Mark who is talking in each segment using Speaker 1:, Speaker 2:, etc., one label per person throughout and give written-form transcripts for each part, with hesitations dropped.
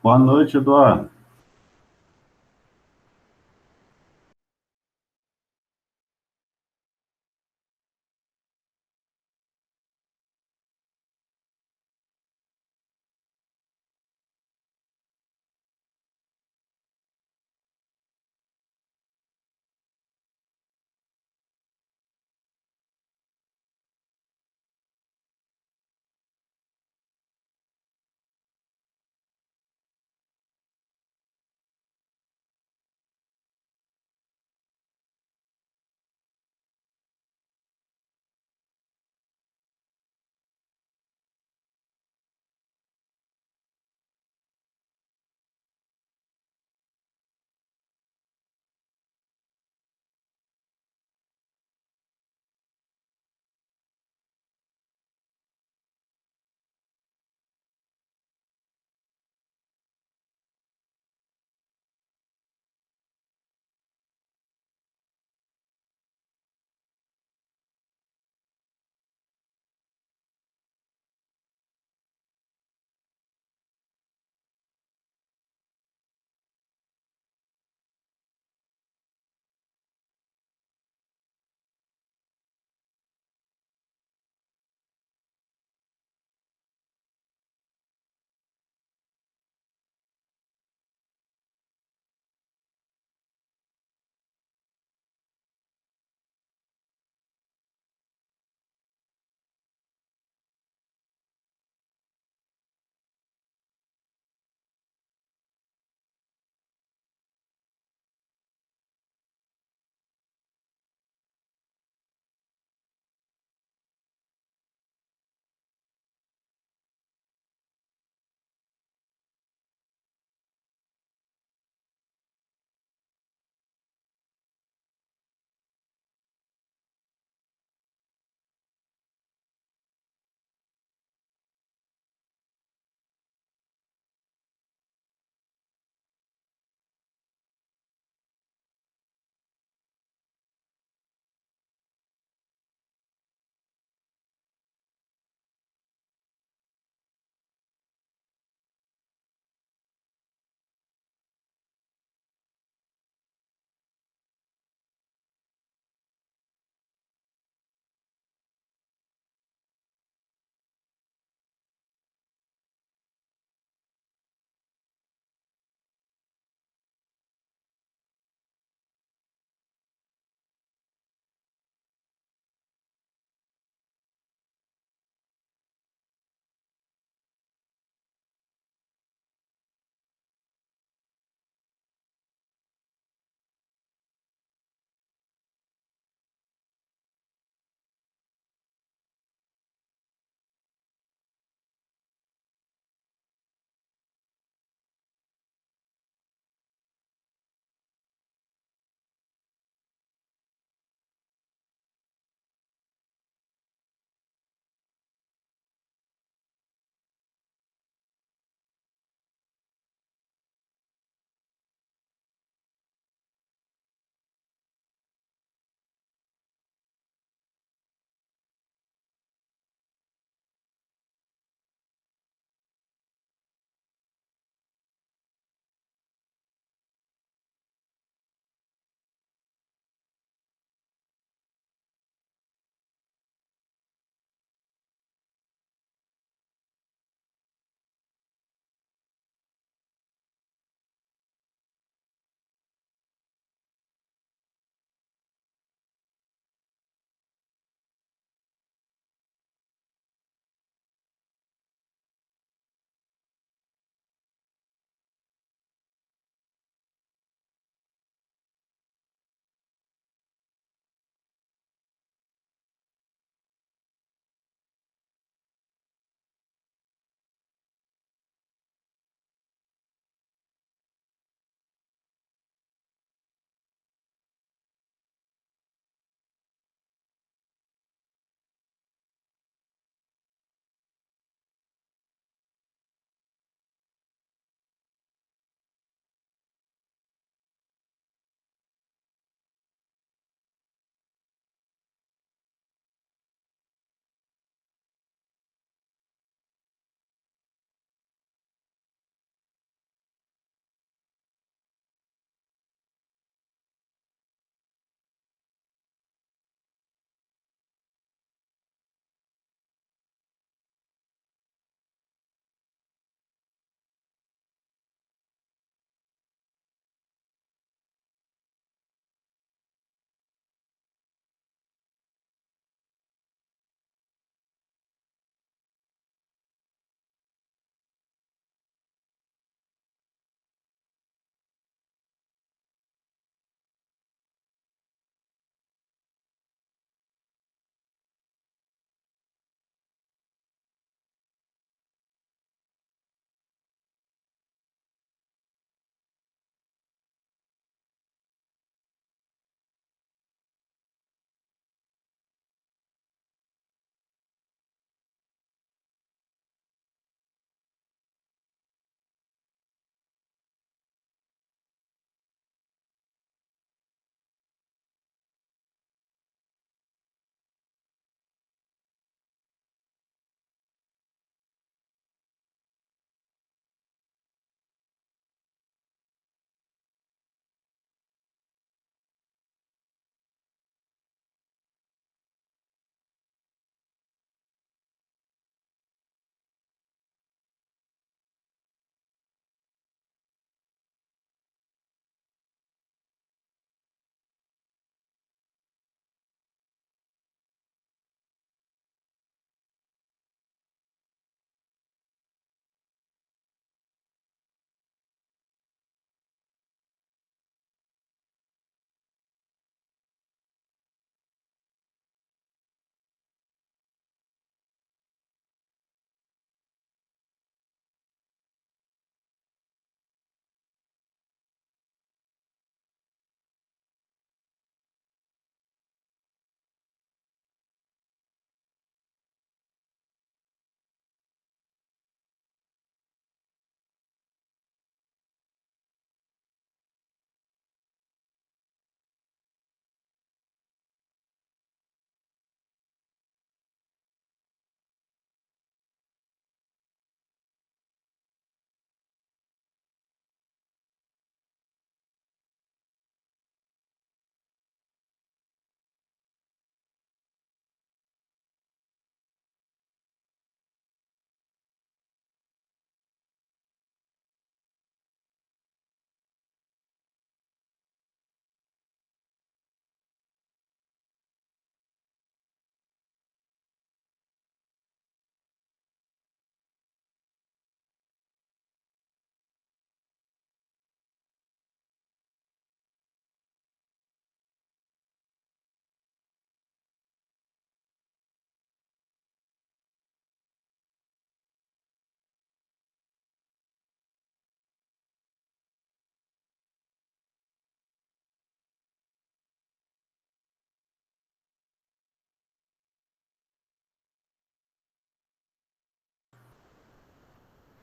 Speaker 1: Boa noite, Eduardo.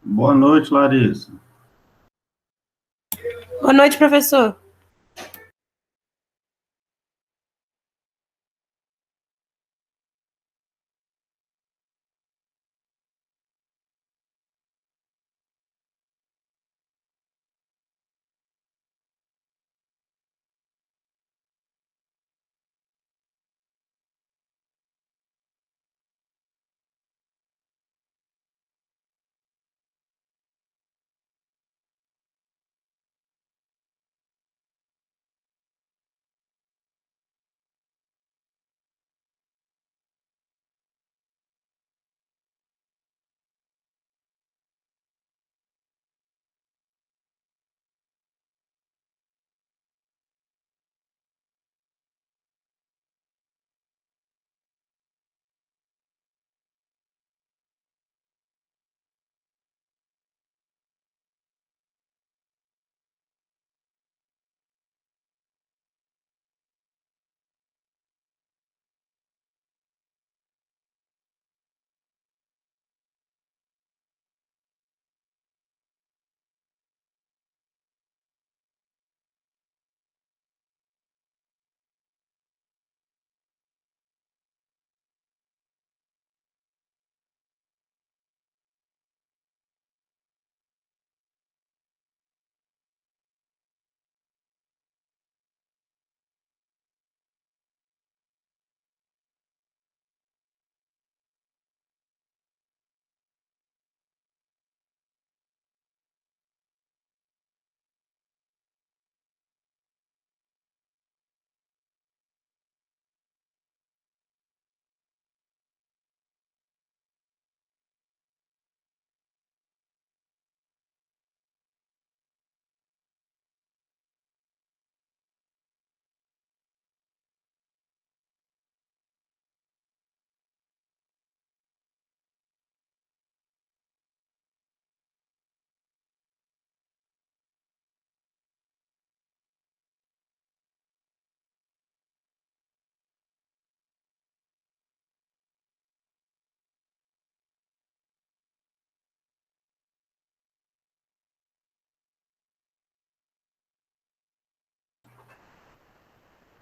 Speaker 1: Boa noite, Larissa.
Speaker 2: Boa noite, professor.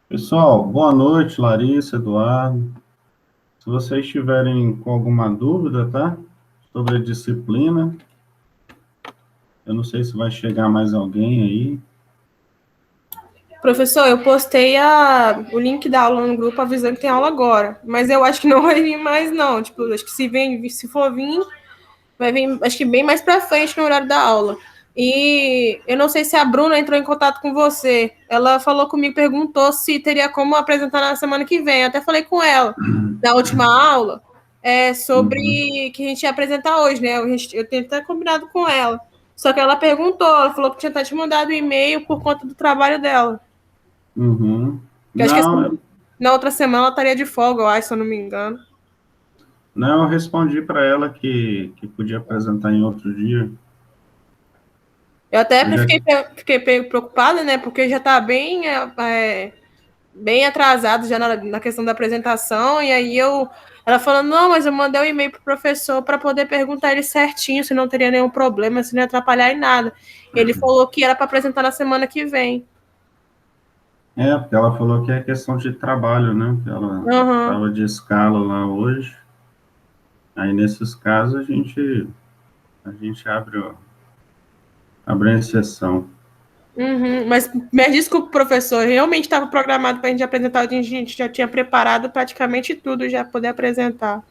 Speaker 1: Pessoal, boa noite, Larissa, Eduardo. Se vocês estiverem com alguma dúvida, tá? Sobre a disciplina, eu não sei se vai chegar mais alguém aí.
Speaker 2: Professor, eu postei o link da aula no grupo avisando que tem aula agora, mas eu acho que não vai vir mais, não. Tipo, acho que se for vir, vai vir, acho que bem mais para frente no horário da aula. E eu não sei se a Bruna entrou em contato com você. Ela falou comigo, perguntou se teria como apresentar na semana que vem. Eu até falei com ela na última aula sobre que a gente ia apresentar hoje, né? Eu tenho até combinado com ela. Só que ela perguntou, ela falou que tinha até te mandado um e-mail por conta do trabalho dela.
Speaker 1: Uhum.
Speaker 2: Que acho que
Speaker 1: Não,
Speaker 2: na outra semana ela estaria de folga, eu acho, se eu não me engano.
Speaker 1: não, eu respondi para ela que podia apresentar em outro dia.
Speaker 2: Eu até
Speaker 1: Eu já...
Speaker 2: fiquei preocupada, né? Porque já está bem atrasado já na questão da apresentação. E aí ela falando, não, mas eu mandei um e-mail pro professor para poder perguntar ele certinho se não teria nenhum problema, se não ia atrapalhar em nada. Ele falou que era para apresentar na semana que vem.
Speaker 1: Porque ela falou que é questão de trabalho, né? Que ela
Speaker 2: Uhum.
Speaker 1: estava de escala lá hoje. Aí, nesses casos, a gente abre a exceção.
Speaker 2: Uhum, mas me desculpa, professor, realmente estava programado para a gente apresentar, a gente já tinha preparado praticamente tudo já poder apresentar.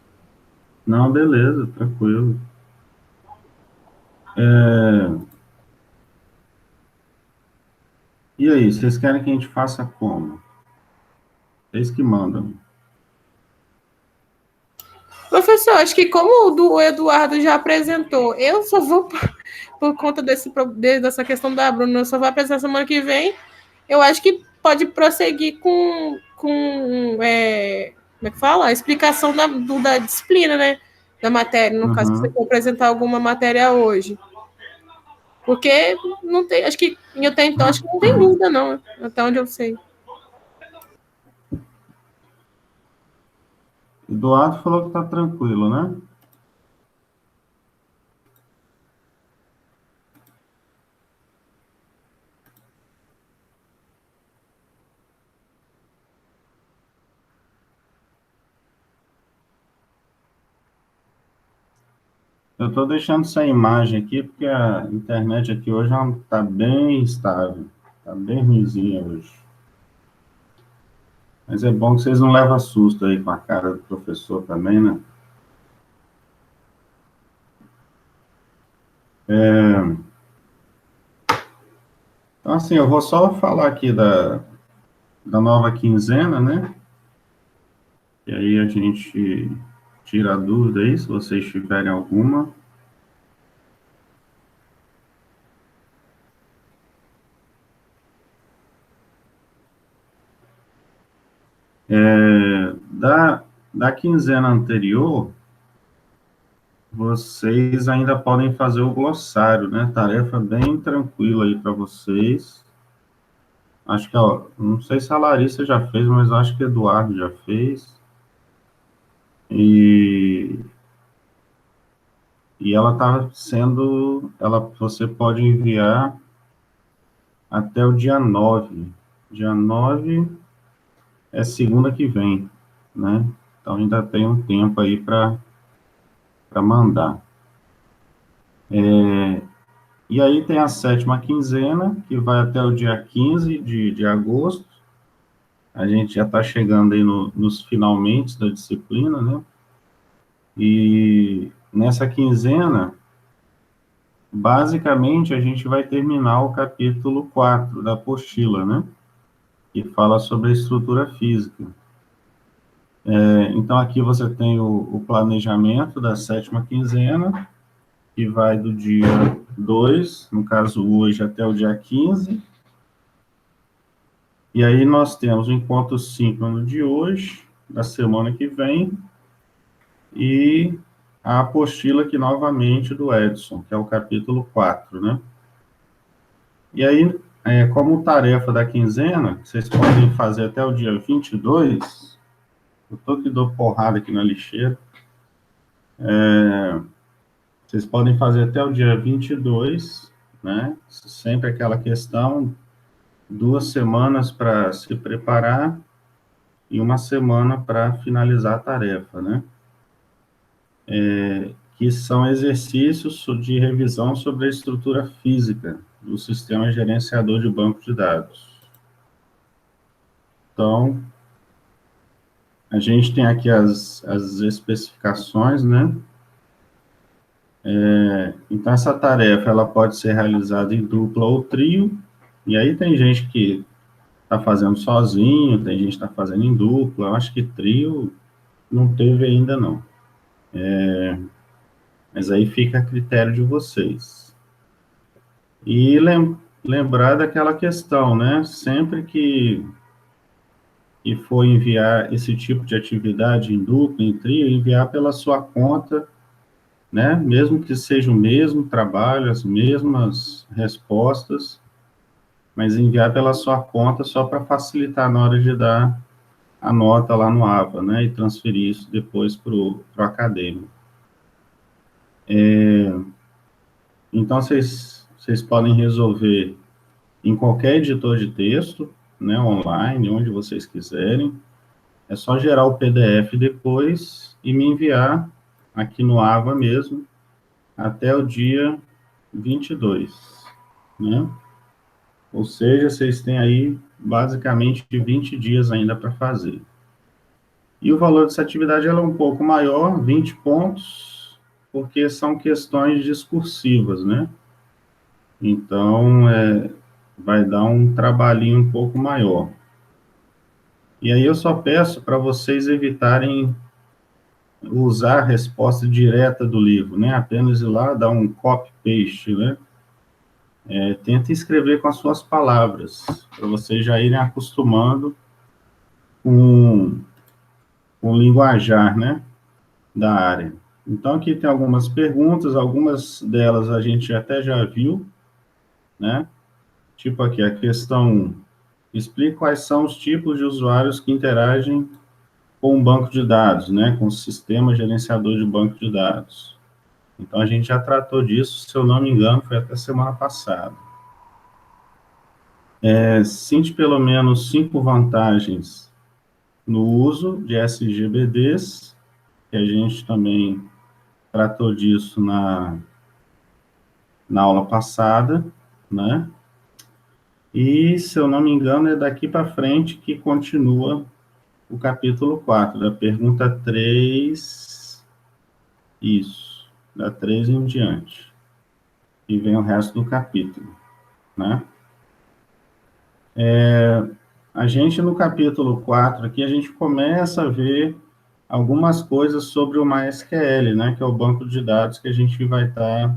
Speaker 1: Não, beleza, tranquilo. É, E aí, vocês querem que a gente faça como? Vocês que mandam.
Speaker 2: Professor, acho que como o Eduardo já apresentou, eu só vou, por conta dessa questão da Bruna, eu só vou apresentar semana que vem. Eu acho que pode prosseguir como é que fala? A explicação da disciplina, né? Da matéria, no caso, se você
Speaker 1: Uhum,
Speaker 2: for apresentar alguma matéria hoje. Porque não tem, acho que até então acho que não tem dúvida, não, até onde eu sei.
Speaker 1: Eduardo falou que tá tranquilo, né? Eu estou deixando essa imagem aqui, porque a internet aqui hoje está bem estável. Está bem ruimzinha hoje. Mas é bom que vocês não levam susto aí com a cara do professor também, né? Então, assim, eu vou só falar aqui da nova quinzena, né? E aí a gente tira a dúvida aí, se vocês tiverem alguma. Da quinzena anterior, vocês ainda podem fazer o glossário, né? Tarefa bem tranquila aí para vocês. Acho que, ó, não sei se a Larissa já fez, mas acho que o Eduardo já fez. E, e ela está sendo, você pode enviar até o dia 9. Dia 9 é segunda que vem, né? Então ainda tem um tempo aí para mandar. E aí tem a sétima quinzena, que vai até o dia 15 de agosto. A gente já está chegando aí nos finalmente da disciplina, né? E nessa quinzena, basicamente, a gente vai terminar o capítulo 4 da apostila, né? Que fala sobre a estrutura física. Então, aqui você tem o planejamento da sétima quinzena, que vai do dia 2, no caso hoje, até o dia 15. E aí nós temos o encontro síncrono de hoje, da semana que vem, e a apostila aqui novamente do Edson, que é o capítulo 4, né? E aí, como tarefa da quinzena, vocês podem fazer até o dia 22, eu tô que dou porrada aqui na lixeira, vocês podem fazer até o dia 22, né? Sempre aquela questão, 2 semanas para se preparar e 1 semana para finalizar a tarefa, né? Que são exercícios de revisão sobre a estrutura física do sistema gerenciador de banco de dados. Então, a gente tem aqui as especificações, né? Então, essa tarefa, ela pode ser realizada em dupla ou trio, e aí tem gente que está fazendo sozinho, tem gente que está fazendo em dupla, eu acho que trio não teve ainda, não. Mas aí fica a critério de vocês. E lembrar daquela questão, né? Sempre que for enviar esse tipo de atividade em dupla, em trio, enviar pela sua conta, né? Mesmo que seja o mesmo trabalho, as mesmas respostas, mas enviar pela sua conta só para facilitar na hora de dar a nota lá no AVA, né? E transferir isso depois para o acadêmico. Então, vocês podem resolver em qualquer editor de texto, né, online, onde vocês quiserem. É só gerar o PDF depois e me enviar aqui no AVA mesmo, até o dia 22, né? Ou seja, vocês têm aí basicamente 20 dias ainda para fazer. E o valor dessa atividade ela é um pouco maior, 20 pontos, porque são questões discursivas, né? Então, vai dar um trabalhinho um pouco maior. E aí eu só peço para vocês evitarem usar a resposta direta do livro, né? Apenas ir lá, dar um copy-paste, né? Tenta escrever com as suas palavras, para vocês já irem acostumando com o linguajar, né? Da área. Então, aqui tem algumas perguntas, algumas delas a gente até já viu, né? Tipo aqui, a questão 1. Explique quais são os tipos de usuários que interagem com um banco de dados, né? Com o sistema gerenciador de banco de dados. Então, a gente já tratou disso, se eu não me engano, foi até semana passada. Cite pelo menos 5 vantagens no uso de SGBDs, que a gente também tratou disso na aula passada, né? E, se eu não me engano, é daqui para frente que continua o capítulo 4, da pergunta 3, isso, da 3 em diante. E vem o resto do capítulo, né? A gente, no capítulo 4 aqui, a gente começa a ver algumas coisas sobre o MySQL, né? Que é o banco de dados que a gente vai estar...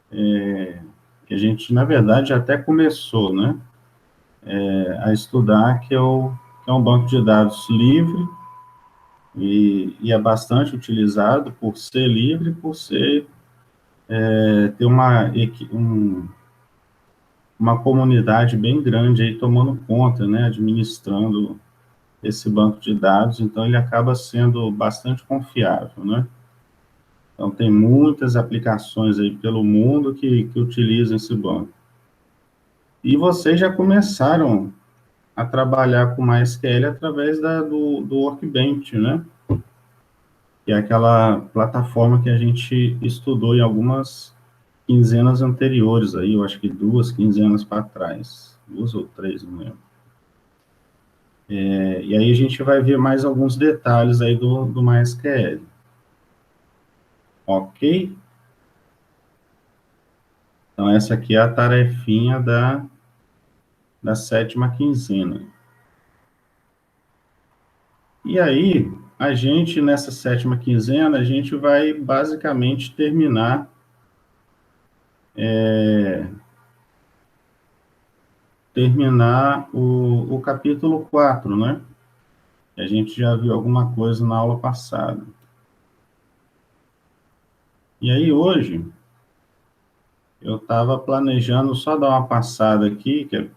Speaker 1: que a gente, na verdade, até começou, né? A estudar, que é um banco de dados livre, e é bastante utilizado por ser livre, por ser ter uma comunidade bem grande aí tomando conta, né, administrando esse banco de dados, então ele acaba sendo bastante confiável, né? Então tem muitas aplicações aí pelo mundo que utilizam esse banco. E vocês já começaram a trabalhar com MySQL através do Workbench, né? Que é aquela plataforma que a gente estudou em algumas quinzenas anteriores, aí, eu acho que 2 quinzenas para trás, 2 ou 3, não lembro. E aí a gente vai ver mais alguns detalhes aí do MySQL. Ok? Então, essa aqui é a tarefinha da 7ª quinzena. E aí, a gente, nessa 7ª quinzena, a gente vai basicamente terminar o capítulo 4, né? A gente já viu alguma coisa na aula passada. E aí, hoje, eu estava planejando só dar uma passada aqui, que é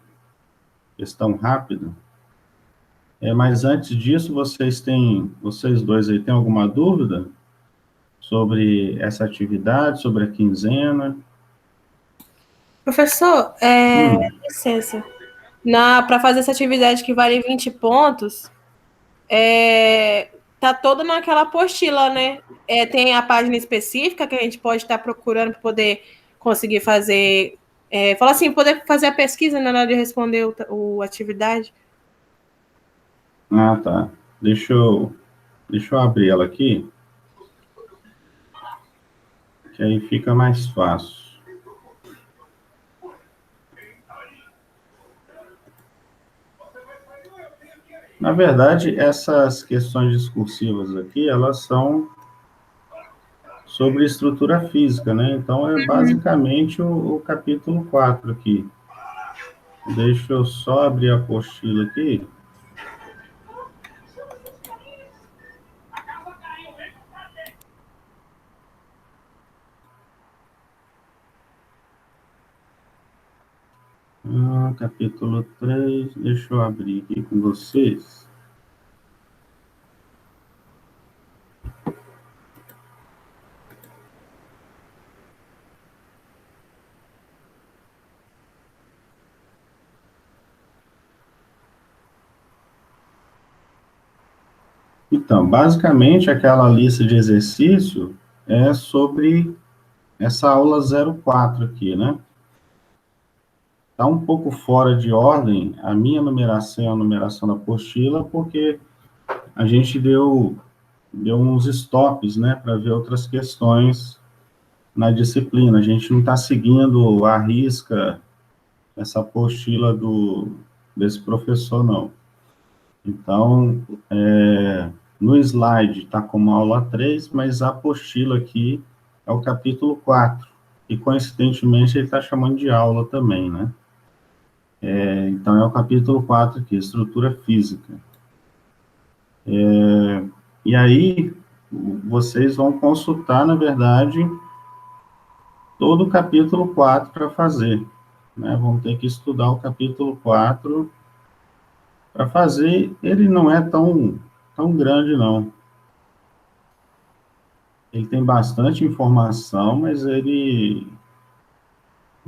Speaker 1: questão rápida. Mas antes disso, vocês dois aí têm alguma dúvida sobre essa atividade, sobre a quinzena?
Speaker 2: Professor, licença. Para fazer essa atividade que vale 20 pontos, tá toda naquela apostila, né? Tem a página específica que a gente pode estar procurando para poder conseguir fazer. Fala assim, poder fazer a pesquisa na hora de responder o atividade.
Speaker 1: Ah, tá. Deixa eu abrir ela aqui, que aí fica mais fácil. Na verdade, essas questões discursivas aqui, elas são sobre estrutura física, né? Então, é basicamente o capítulo 4 aqui. Deixa eu só abrir a apostila aqui. Capítulo 3, deixa eu abrir aqui com vocês. Então, basicamente, aquela lista de exercício é sobre essa aula 04 aqui, né? Está um pouco fora de ordem a minha numeração e a numeração da apostila, porque a gente deu uns stops, né, para ver outras questões na disciplina. A gente não está seguindo à risca essa apostila desse professor, não. Então, no slide está como aula 3, mas a apostila aqui é o capítulo 4, e coincidentemente ele está chamando de aula também, né? Então, é o capítulo 4 aqui, estrutura física. E aí, vocês vão consultar, na verdade, todo o capítulo 4 para fazer, né? Vão ter que estudar o capítulo 4 para fazer. Ele não é tão grande, não. Ele tem bastante informação, mas ele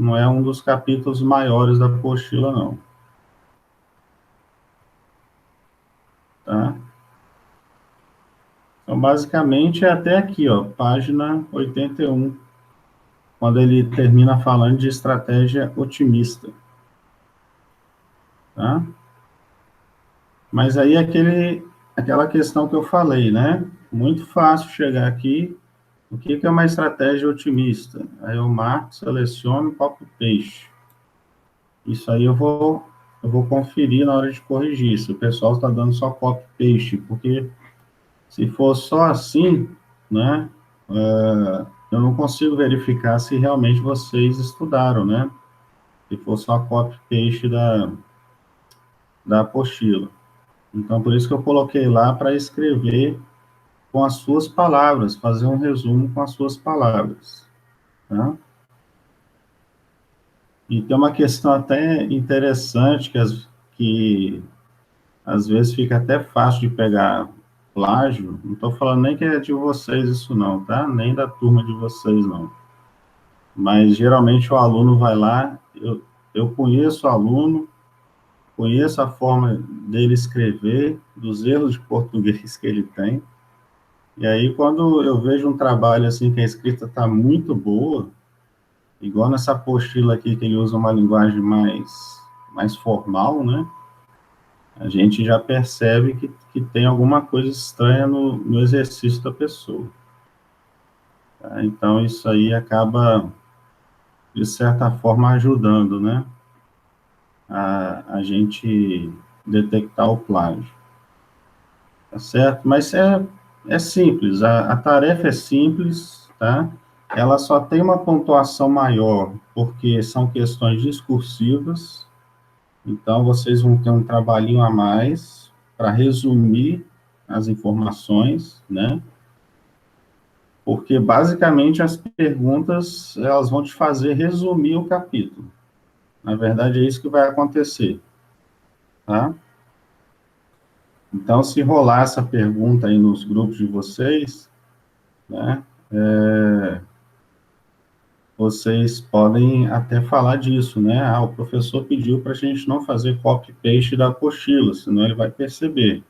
Speaker 1: não é um dos capítulos maiores da apostila, não. Tá? Então, basicamente, é até aqui, ó, página 81, quando ele termina falando de estratégia otimista, tá? Mas aí aquela questão que eu falei, né? Muito fácil chegar aqui. O que é uma estratégia otimista? Aí eu marco, seleciono, copy paste. Isso aí eu vou conferir na hora de corrigir, se o pessoal está dando só copy paste, porque se for só assim, né, eu não consigo verificar se realmente vocês estudaram, né? Se for só copy paste da apostila. Então, por isso que eu coloquei lá para escrever com as suas palavras, fazer um resumo com as suas palavras, tá? E tem uma questão até interessante que às vezes fica até fácil de pegar plágio. Não estou falando nem que é de vocês isso não, tá? Nem da turma de vocês não. Mas geralmente o aluno vai lá, eu conheço o aluno, conheço a forma dele escrever, dos erros de português que ele tem. E aí, quando eu vejo um trabalho assim que a escrita está muito boa, igual nessa apostila aqui que ele usa uma linguagem mais formal, né? A gente já percebe que tem alguma coisa estranha no exercício da pessoa. Tá? Então, isso aí acaba, de certa forma, ajudando, né? A gente detectar o plágio. Tá certo? Mas é simples, a tarefa é simples, tá? Ela só tem uma pontuação maior, porque são questões discursivas, então vocês vão ter um trabalhinho a mais para resumir as informações, né? Porque basicamente as perguntas, elas vão te fazer resumir o capítulo. Na verdade, é isso que vai acontecer, tá? Então, se rolar essa pergunta aí nos grupos de vocês, né? Vocês podem até falar disso, né? Ah, o professor pediu para a gente não fazer copy-paste da apostila, senão ele vai perceber,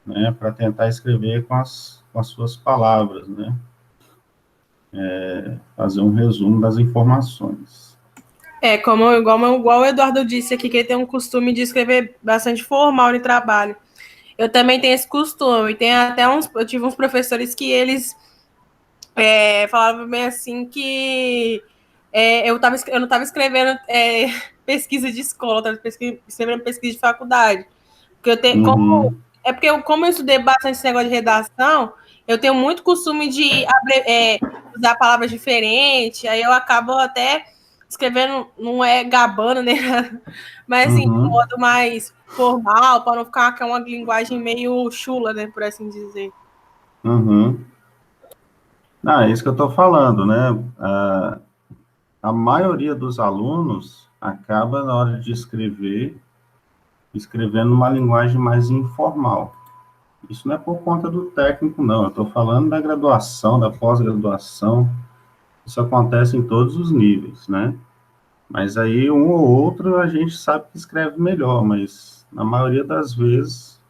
Speaker 1: né? Para tentar escrever com as suas palavras, né? Fazer um resumo das informações.
Speaker 2: Igual o Eduardo disse aqui, que ele tem um costume de escrever bastante formal no trabalho. Eu também tenho esse costume. Eu tive uns professores que eles falavam bem assim que eu não estava escrevendo pesquisa de escola, eu estava escrevendo pesquisa de faculdade. Porque
Speaker 1: Uhum,
Speaker 2: como eu estudei bastante esse negócio de redação, eu tenho muito costume de usar palavras diferentes, aí eu acabo até escrevendo, não é gabando, né? Mas assim, de um
Speaker 1: uhum,
Speaker 2: modo mais formal, para não ficar com uma linguagem meio chula, né? Por assim dizer.
Speaker 1: uhum. Não, é isso que eu estou falando, né? A maioria dos alunos acaba, na hora de escrever, escrevendo uma linguagem mais informal. Isso não é por conta do técnico, não. Eu estou falando da graduação, da pós-graduação. Isso acontece em todos os níveis, né? Mas aí, um ou outro, a gente sabe que escreve melhor, mas na maioria das vezes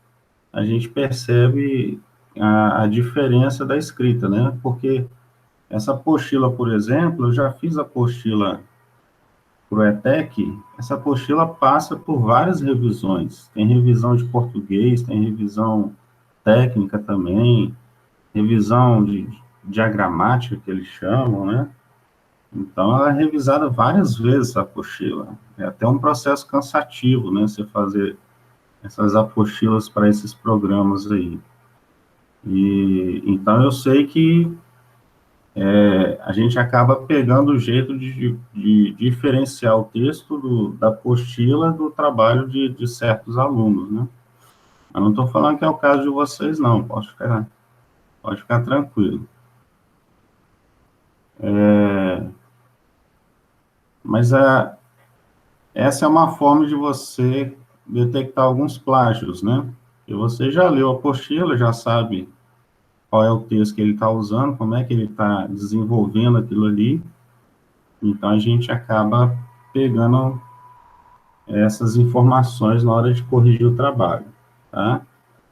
Speaker 1: a gente percebe a diferença da escrita, né? Porque essa apostila, por exemplo, eu já fiz a apostila para o ETEC, essa apostila passa por várias revisões. Tem revisão de português, tem revisão técnica também, revisão de diagramática, que eles chamam, né? Então, ela é revisada várias vezes a apostila. É até um processo cansativo, né? Você fazer essas apostilas para esses programas aí. E então eu sei que a gente acaba pegando o jeito de diferenciar o texto da apostila do trabalho de certos alunos, né? Eu não estou falando que é o caso de vocês, não. Pode ficar tranquilo. Mas essa é uma forma de você detectar alguns plágios, né? E você já leu a apostila, já sabe qual é o texto que ele está usando, como é que ele está desenvolvendo aquilo ali. Então, a gente acaba pegando essas informações na hora de corrigir o trabalho, tá?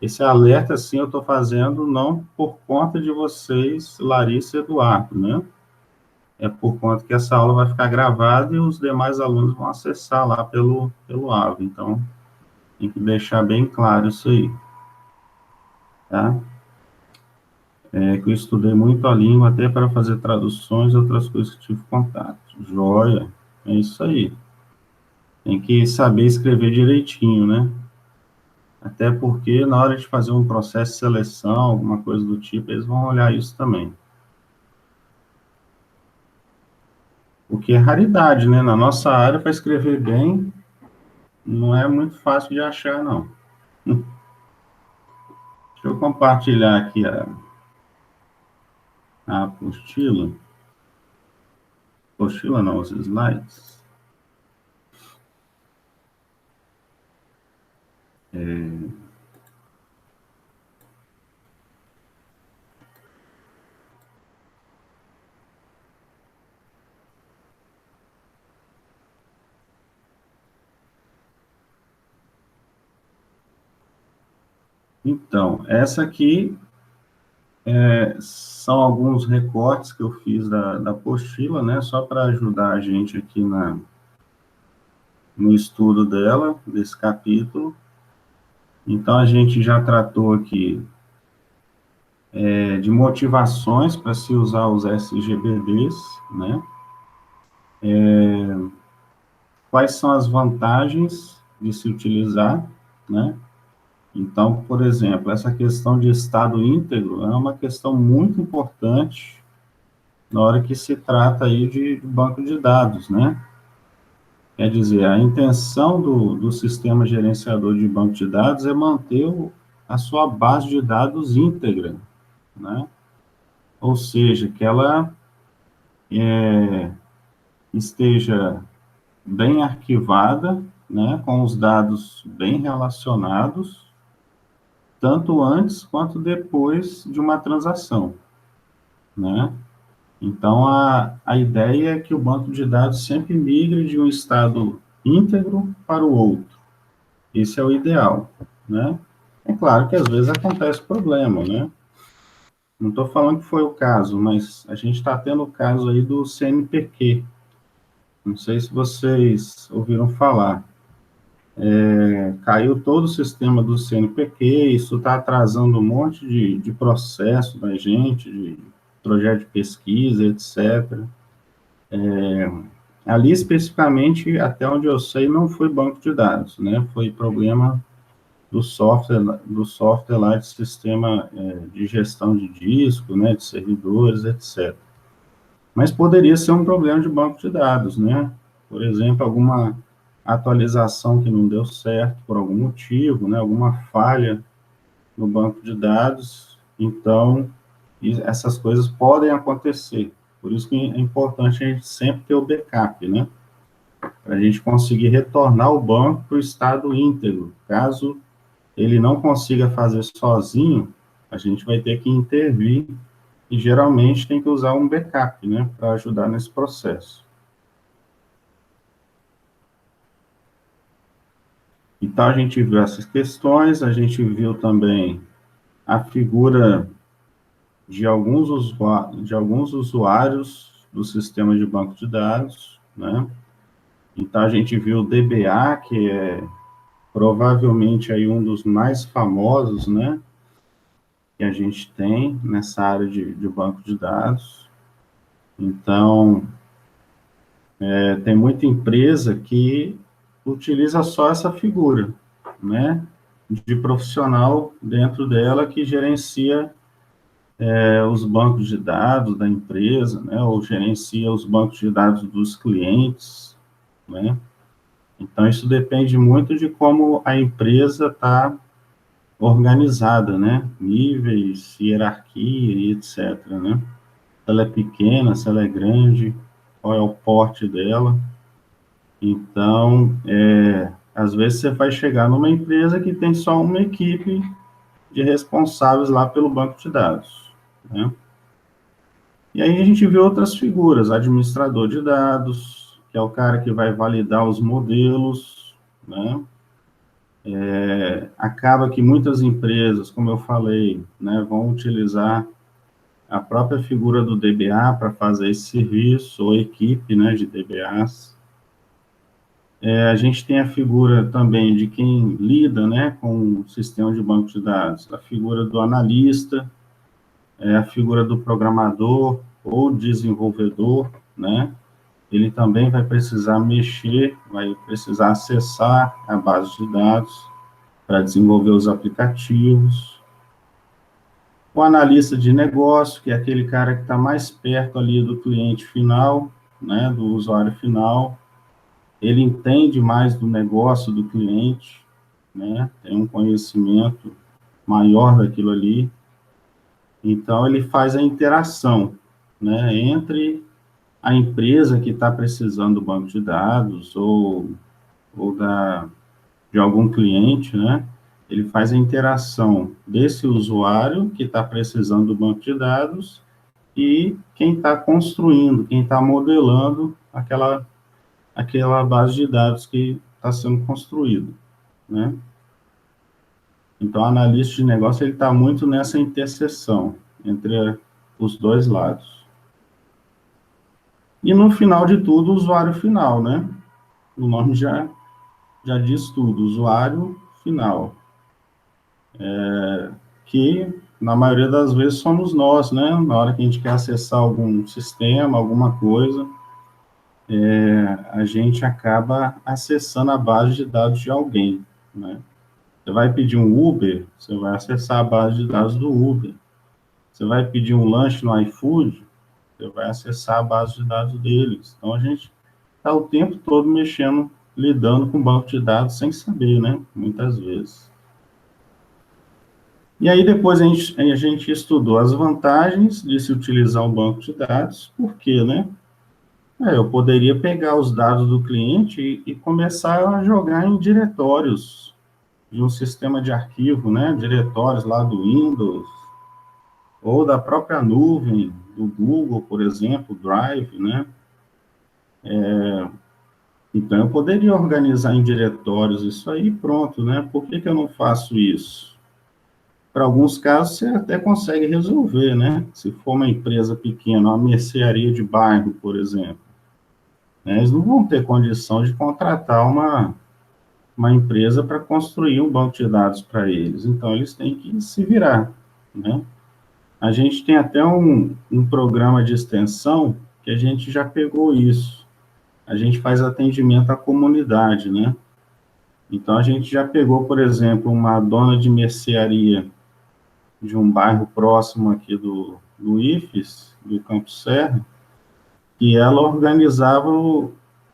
Speaker 1: Esse alerta, sim, eu estou fazendo não por conta de vocês, Larissa e Eduardo, né? É por conta que essa aula vai ficar gravada e os demais alunos vão acessar lá pelo AVE. Então, tem que deixar bem claro isso aí, tá? É que eu estudei muito a língua até para fazer traduções e outras coisas que tive contato. Joia, é isso aí. Tem que saber escrever direitinho, né? Até porque na hora de fazer um processo de seleção, alguma coisa do tipo, eles vão olhar isso também. O que é raridade, né? Na nossa área, para escrever bem, não é muito fácil de achar, não. Deixa eu compartilhar aqui a apostila. Apostila não, os slides. Então, essa aqui são alguns recortes que eu fiz da apostila, né? Só para ajudar a gente aqui no estudo dela, desse capítulo. Então, a gente já tratou aqui de motivações para se usar os SGBDs, né? Quais são as vantagens de se utilizar, né? Então, por exemplo, essa questão de estado íntegro é uma questão muito importante na hora que se trata aí de banco de dados, né? Quer dizer, a intenção do sistema gerenciador de banco de dados é manter a sua base de dados íntegra, né? Ou seja, que ela esteja bem arquivada, né, com os dados bem relacionados, tanto antes quanto depois de uma transação, né? Então, a ideia é que o banco de dados sempre migre de um estado íntegro para o outro. Esse é o ideal, né? É claro que às vezes acontece problema, né? Não estou falando que foi o caso, mas a gente está tendo o caso aí do CNPq. Não sei se vocês ouviram falar. Caiu todo o sistema do CNPq, isso está atrasando um monte de processo da gente, de projeto de pesquisa, etc. Ali, especificamente, até onde eu sei, não foi banco de dados, né? Foi problema do software lá de sistema de gestão de disco, né? De servidores, etc. Mas poderia ser um problema de banco de dados, né? Por exemplo, alguma atualização que não deu certo por algum motivo, né? Alguma falha no banco de dados. Então, essas coisas podem acontecer. Por isso que é importante a gente sempre ter o backup, né? Para a gente conseguir retornar o banco para o estado íntegro. Caso ele não consiga fazer sozinho, a gente vai ter que intervir e geralmente tem que usar um backup, né, para ajudar nesse processo. Então, a gente viu essas questões, a gente viu também a figura de alguns usuários do sistema de banco de dados, né? Então, a gente viu o DBA, que é provavelmente aí um dos mais famosos, né, que a gente tem nessa área de banco de dados. Então, tem muita empresa que utiliza só essa figura, né, de profissional dentro dela que gerencia os bancos de dados da empresa, né, ou gerencia os bancos de dados dos clientes, né. Então, isso depende muito de como a empresa está organizada, né, níveis, hierarquia e etc, né. Se ela é pequena, se ela é grande, qual é o porte dela. Então, às vezes você vai chegar numa empresa que tem só uma equipe de responsáveis lá pelo banco de dados, né? E aí a gente vê outras figuras, administrador de dados, que é o cara que vai validar os modelos, né? Acaba que muitas empresas, como eu falei, né, vão utilizar a própria figura do DBA para fazer esse serviço, ou equipe, né, de DBAs. A gente tem a figura também de quem lida, né, com o sistema de banco de dados, a figura do analista, a figura do programador ou desenvolvedor, né, ele também vai precisar mexer, vai precisar acessar a base de dados para desenvolver os aplicativos. O analista de negócio, que é aquele cara que está mais perto ali do cliente final, né, do usuário final, ele entende mais do negócio do cliente, né, tem um conhecimento maior daquilo ali, então ele faz a interação, né, entre a empresa que está precisando do banco de dados ou de algum cliente, né, ele faz a interação desse usuário que está precisando do banco de dados e quem está construindo, quem está modelando aquela base de dados que está sendo construída, né? Então, o analista de negócio ele está muito nessa interseção entre os dois lados. E no final de tudo, o usuário final, né? O nome já diz tudo, usuário final. Que, na maioria das vezes, somos nós, né? Na hora que a gente quer acessar algum sistema, alguma coisa, a gente acaba acessando a base de dados de alguém, né? Você vai pedir um Uber, você vai acessar a base de dados do Uber. Você vai pedir um lanche no iFood, você vai acessar a base de dados deles. Então, a gente está o tempo todo mexendo, lidando com banco de dados sem saber, né? Muitas vezes. E aí, depois, a gente estudou as vantagens de se utilizar um banco de dados, por quê, né? Eu poderia pegar os dados do cliente e começar a jogar em diretórios de um sistema de arquivo, né? Diretórios lá do Windows, ou da própria nuvem, do Google, por exemplo, Drive, né? Então, eu poderia organizar em diretórios isso aí, pronto, né? Por que eu não faço isso? Para alguns casos, você até consegue resolver, né? Se for uma empresa pequena, uma mercearia de bairro, por exemplo, né? Eles não vão ter condição de contratar uma empresa para construir um banco de dados para eles. Então, eles têm que se virar, né? A gente tem até um programa de extensão que a gente já pegou isso. A gente faz atendimento à comunidade, né? Então, a gente já pegou, por exemplo, uma dona de mercearia de um bairro próximo aqui do IFES, do Campo Serra, e ela organizava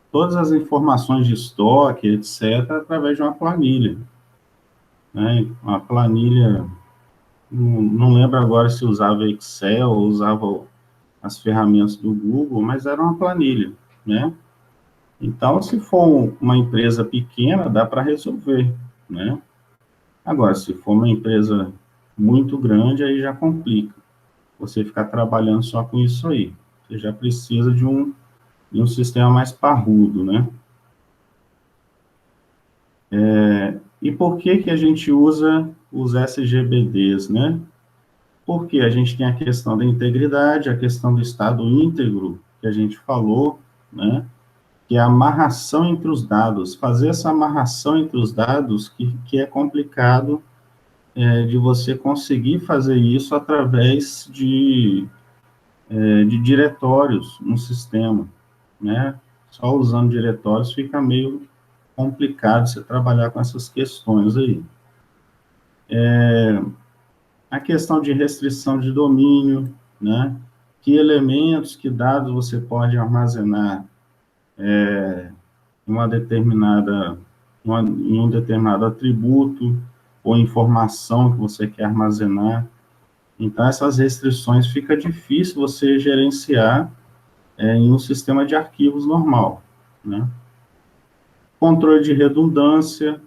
Speaker 1: todas as informações de estoque, etc., através de uma planilha, né? Uma planilha, não lembro agora se usava Excel ou usava as ferramentas do Google, mas era uma planilha, né? Então, se for uma empresa pequena, dá para resolver, né? Agora, se for uma empresa muito grande, aí já complica. Você ficar trabalhando só com isso aí. Você já precisa de um sistema mais parrudo, né? E por que a gente usa os SGBDs, né? Porque a gente tem a questão da integridade, a questão do estado íntegro, que a gente falou, né? Que é a amarração entre os dados. Fazer essa amarração entre os dados, que é complicado de você conseguir fazer isso através de diretórios no sistema, né? Só usando diretórios fica meio complicado você trabalhar com essas questões aí. A questão de restrição de domínio, né? Que elementos, que dados você pode armazenar em em um determinado atributo ou informação que você quer armazenar. Então, essas restrições fica difícil você gerenciar em um sistema de arquivos normal, né? Controle de redundância,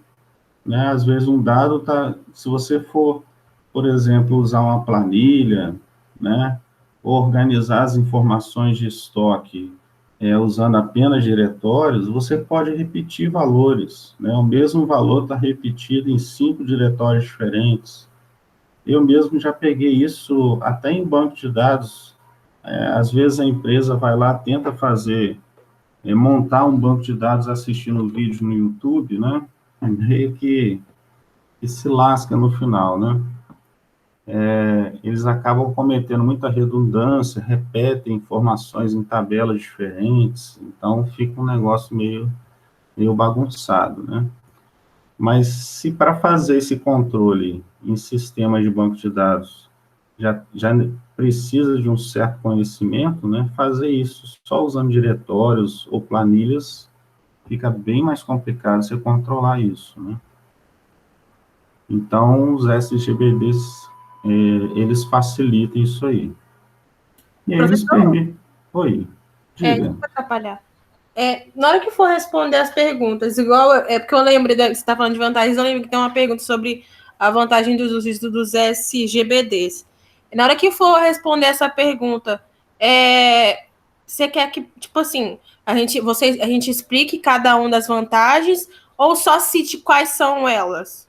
Speaker 1: né? Às vezes um dado se você for, por exemplo, usar uma planilha, né? Organizar as informações de estoque usando apenas diretórios, você pode repetir valores, né? O mesmo valor está repetido em 5 diretórios diferentes. Eu mesmo já peguei isso até em banco de dados. Às vezes a empresa vai lá, tenta fazer, montar um banco de dados assistindo vídeo no YouTube, né? Meio que se lasca no final, né? Eles acabam cometendo muita redundância, repetem informações em tabelas diferentes, então fica um negócio meio bagunçado, né? Mas se para fazer esse controle em sistemas de banco de dados já precisa de um certo conhecimento, né? Fazer isso só usando diretórios ou planilhas fica bem mais complicado você controlar isso, né? Então, os SGBDs, eles facilitam isso aí. E aí eles
Speaker 2: Professor,
Speaker 1: permitem... Oi, diga.
Speaker 2: desculpa atrapalhar. Na hora que for responder as perguntas, igual, porque eu lembrei, você está falando de vantagens, eu lembro que tem uma pergunta sobre a vantagem dos usos dos SGBDs. Na hora que for responder essa pergunta, você quer que, tipo assim, a gente explique cada uma das vantagens ou só cite quais são elas,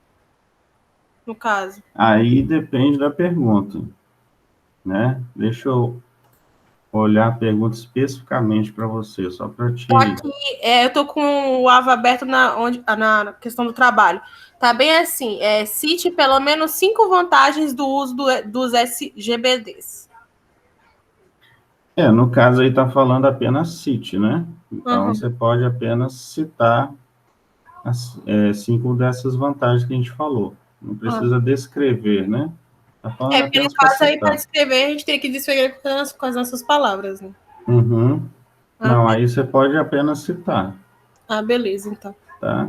Speaker 2: no caso?
Speaker 1: Aí depende da pergunta, né? Deixa eu olhar a pergunta especificamente para você, só para te...
Speaker 2: Aqui, eu tô com o Ava aberto na questão do trabalho. Tá bem assim, cite pelo menos 5 vantagens do uso dos SGBDs.
Speaker 1: No caso aí está falando apenas cite, né? Então,
Speaker 2: Uhum.
Speaker 1: você pode apenas citar 5 dessas vantagens que a gente falou. Não
Speaker 2: Ah.
Speaker 1: precisa descrever, né? Está falando
Speaker 2: Porque no
Speaker 1: apenas para
Speaker 2: caso aí, para
Speaker 1: citar.
Speaker 2: descrever, a gente tem que descrever com as nossas palavras, né?
Speaker 1: Uhum.
Speaker 2: Ah,
Speaker 1: Não, aí você pode apenas citar,
Speaker 2: beleza, então.
Speaker 1: tá?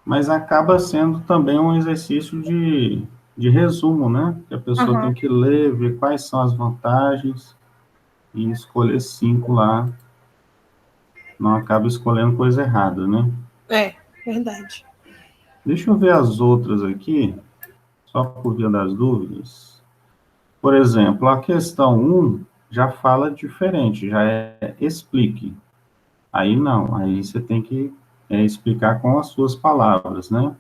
Speaker 1: Mas acaba sendo também um exercício de resumo, né? Que a pessoa
Speaker 2: Uhum.
Speaker 1: tem que ler, ver quais são as vantagens e escolher 5 lá. Não acaba escolhendo coisa errada, né?
Speaker 2: Verdade.
Speaker 1: Deixa eu ver as outras aqui, só por via das dúvidas. Por exemplo, a questão 1 já fala diferente, já explique. Aí não, aí você tem que explicar com as suas palavras, né?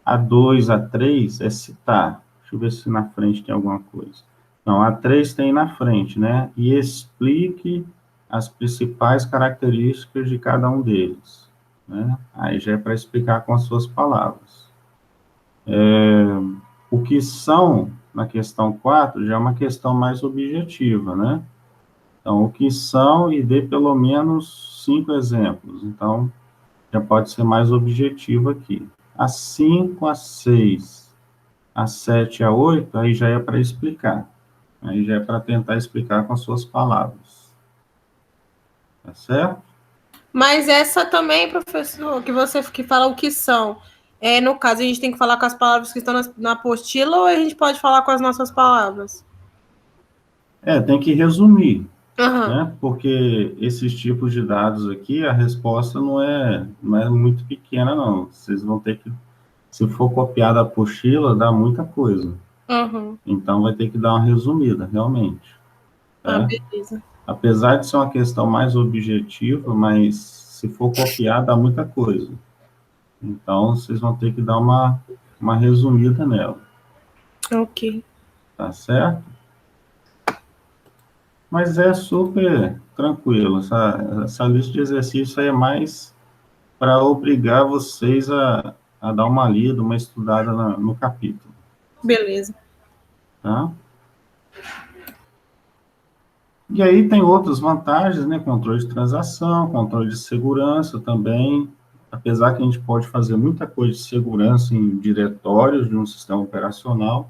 Speaker 1: A 2, a 3 é citar. Deixa eu ver se na frente tem alguma coisa. Não, a 3 tem na frente, né? E explique as principais características de cada um deles, né? Aí já é para explicar com as suas palavras. O que são, na questão 4 já é uma questão mais objetiva, né? Então, o que são e dê pelo menos 5 exemplos. Então, já pode ser mais objetivo aqui. A 5, a 6, a 7 e a 8, aí já é para explicar. Aí já é para tentar explicar com as suas palavras. Tá certo?
Speaker 2: Mas essa também, professor, que você que fala o que são. No caso, a gente tem que falar com as palavras que estão na apostila ou a gente pode falar com as nossas palavras?
Speaker 1: Tem que resumir,
Speaker 2: Aham.
Speaker 1: né? Porque esses tipos de dados aqui, a resposta não é muito pequena, não. Vocês vão ter que, se for copiar da apostila, dá muita coisa.
Speaker 2: Uhum.
Speaker 1: Então, vai ter que dar uma resumida, realmente. Tá?
Speaker 2: Beleza.
Speaker 1: Apesar de ser uma questão mais objetiva, mas se for copiar, dá muita coisa. Então, vocês vão ter que dar uma resumida nela,
Speaker 2: Ok.
Speaker 1: tá certo? Mas é super tranquilo. Essa lista de exercícios aí é mais para obrigar vocês a dar uma lida, uma estudada no capítulo,
Speaker 2: Beleza.
Speaker 1: tá? E aí tem outras vantagens, né? Controle de transação, controle de segurança também. Apesar que a gente pode fazer muita coisa de segurança em diretórios de um sistema operacional,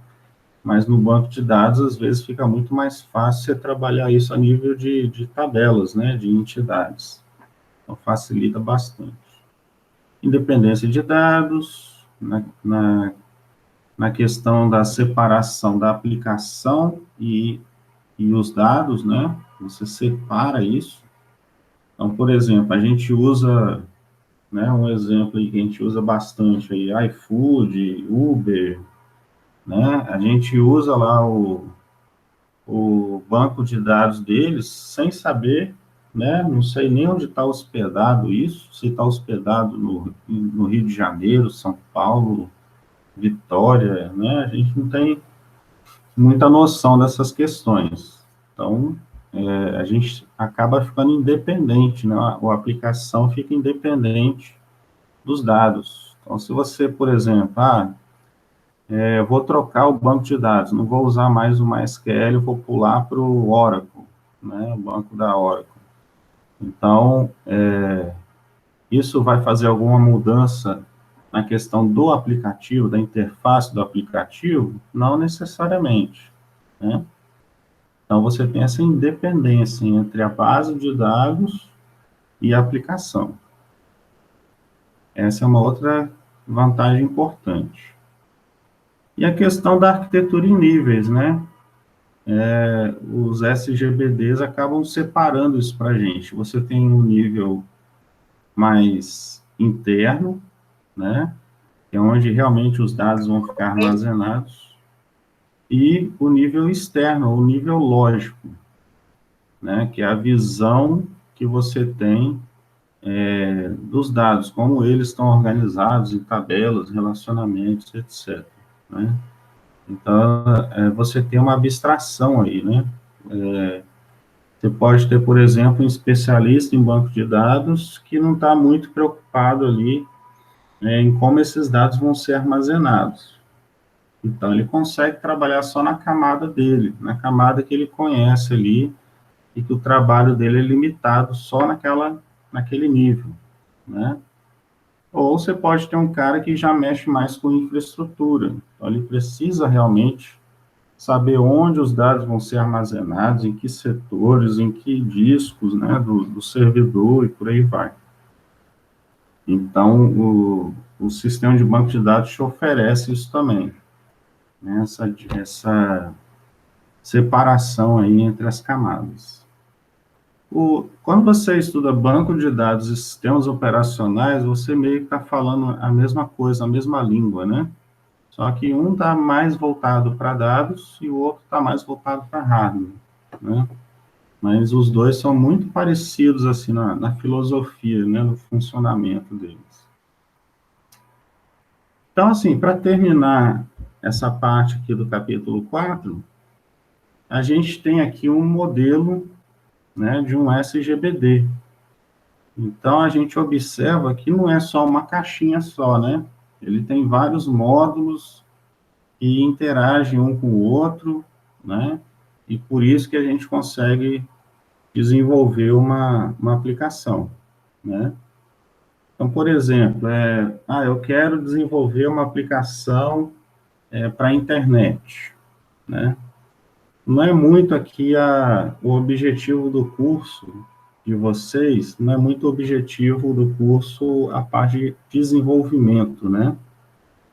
Speaker 1: mas no banco de dados, às vezes, fica muito mais fácil você trabalhar isso a nível de tabelas, né? De entidades. Então, facilita bastante. Independência de dados, na questão da separação da aplicação e os dados, né? Você separa isso. Então, por exemplo, a gente usa, né, um exemplo aí que a gente usa bastante aí, iFood, Uber, né? A gente usa lá o banco de dados deles sem saber, né? Não sei nem onde está hospedado isso, se está hospedado no Rio de Janeiro, São Paulo, Vitória, né? A gente não tem muita noção dessas questões. Então, a gente acaba ficando independente, né? A aplicação fica independente dos dados. Então, se você, por exemplo, eu vou trocar o banco de dados, não vou usar mais o MySQL, vou pular para o Oracle, né? O banco da Oracle. Então, isso vai fazer alguma mudança na questão do aplicativo, da interface do aplicativo? Não necessariamente, né? Então, você tem essa independência entre a base de dados e a aplicação. Essa é uma outra vantagem importante. E a questão da arquitetura em níveis, né? Os SGBDs acabam separando isso para a gente. Você tem um nível mais interno, né? Que é onde realmente os dados vão ficar armazenados, e o nível externo, o nível lógico, né? Que é a visão que você tem dos dados, como eles estão organizados em tabelas, relacionamentos, etc. Né? Então, você tem uma abstração aí, né? Você pode ter, por exemplo, um especialista em banco de dados que não está muito preocupado ali em como esses dados vão ser armazenados. Então, ele consegue trabalhar só na camada dele, na camada que ele conhece ali, e que o trabalho dele é limitado só naquele nível, né? Ou você pode ter um cara que já mexe mais com infraestrutura. Então, ele precisa realmente saber onde os dados vão ser armazenados, em que setores, em que discos, né, do servidor e por aí vai. Então, o sistema de banco de dados te oferece isso também, né, essa separação aí entre as camadas. Quando você estuda banco de dados e sistemas operacionais, você meio que está falando a mesma coisa, a mesma língua, né? Só que um está mais voltado para dados e o outro está mais voltado para hardware, né? Mas os dois são muito parecidos, assim, na filosofia, né, no funcionamento deles. Então, assim, para terminar essa parte aqui do capítulo 4, a gente tem aqui um modelo, né, de um SGBD. Então, a gente observa que não é só uma caixinha só, né? Ele tem vários módulos que interagem um com o outro, né? E por isso que a gente consegue desenvolver uma aplicação, né? Então, por exemplo, eu quero desenvolver uma aplicação para a internet, né? Não é muito aqui o objetivo do curso de vocês, não é muito o objetivo do curso a parte de desenvolvimento, né?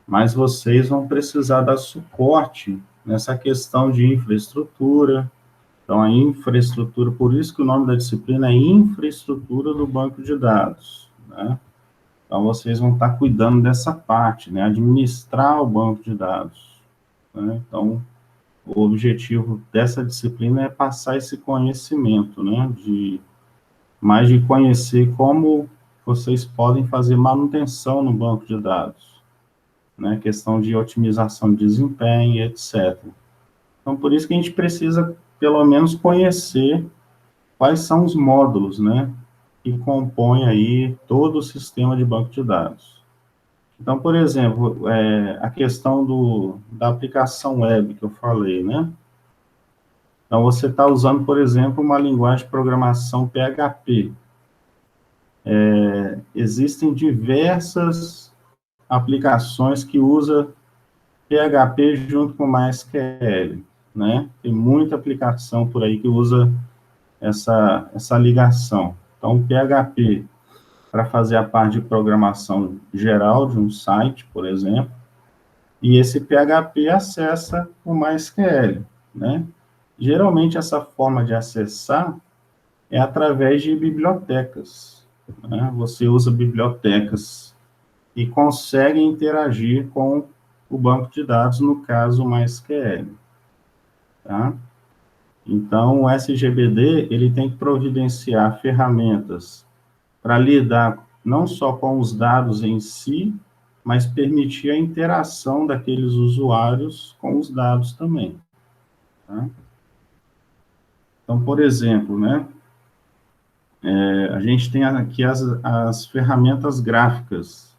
Speaker 1: Mas vocês vão precisar dar suporte nessa questão de infraestrutura. Então, a infraestrutura, por isso que o nome da disciplina é infraestrutura do banco de dados, né? Então, vocês vão estar cuidando dessa parte, né? Administrar o banco de dados, né? Então, o objetivo dessa disciplina é passar esse conhecimento, né? Mais de conhecer como vocês podem fazer manutenção no banco de dados, né? Questão de otimização de desempenho, etc. Então, por isso que a gente precisa, pelo menos, conhecer quais são os módulos, né, que compõem aí todo o sistema de banco de dados. Então, por exemplo, a questão da aplicação web que eu falei, né? Então, você está usando, por exemplo, uma linguagem de programação PHP. Existem diversas aplicações que usam PHP junto com MySQL, né? Tem muita aplicação por aí que usa essa ligação. Então, PHP para fazer a parte de programação geral de um site, por exemplo, e esse PHP acessa o MySQL, né? Geralmente, essa forma de acessar é através de bibliotecas, né? Você usa bibliotecas e consegue interagir com o banco de dados, no caso, o MySQL, tá? Então, o SGBD, ele tem que providenciar ferramentas para lidar não só com os dados em si, mas permitir a interação daqueles usuários com os dados também. Tá? Então, por exemplo, né, a gente tem aqui as ferramentas gráficas,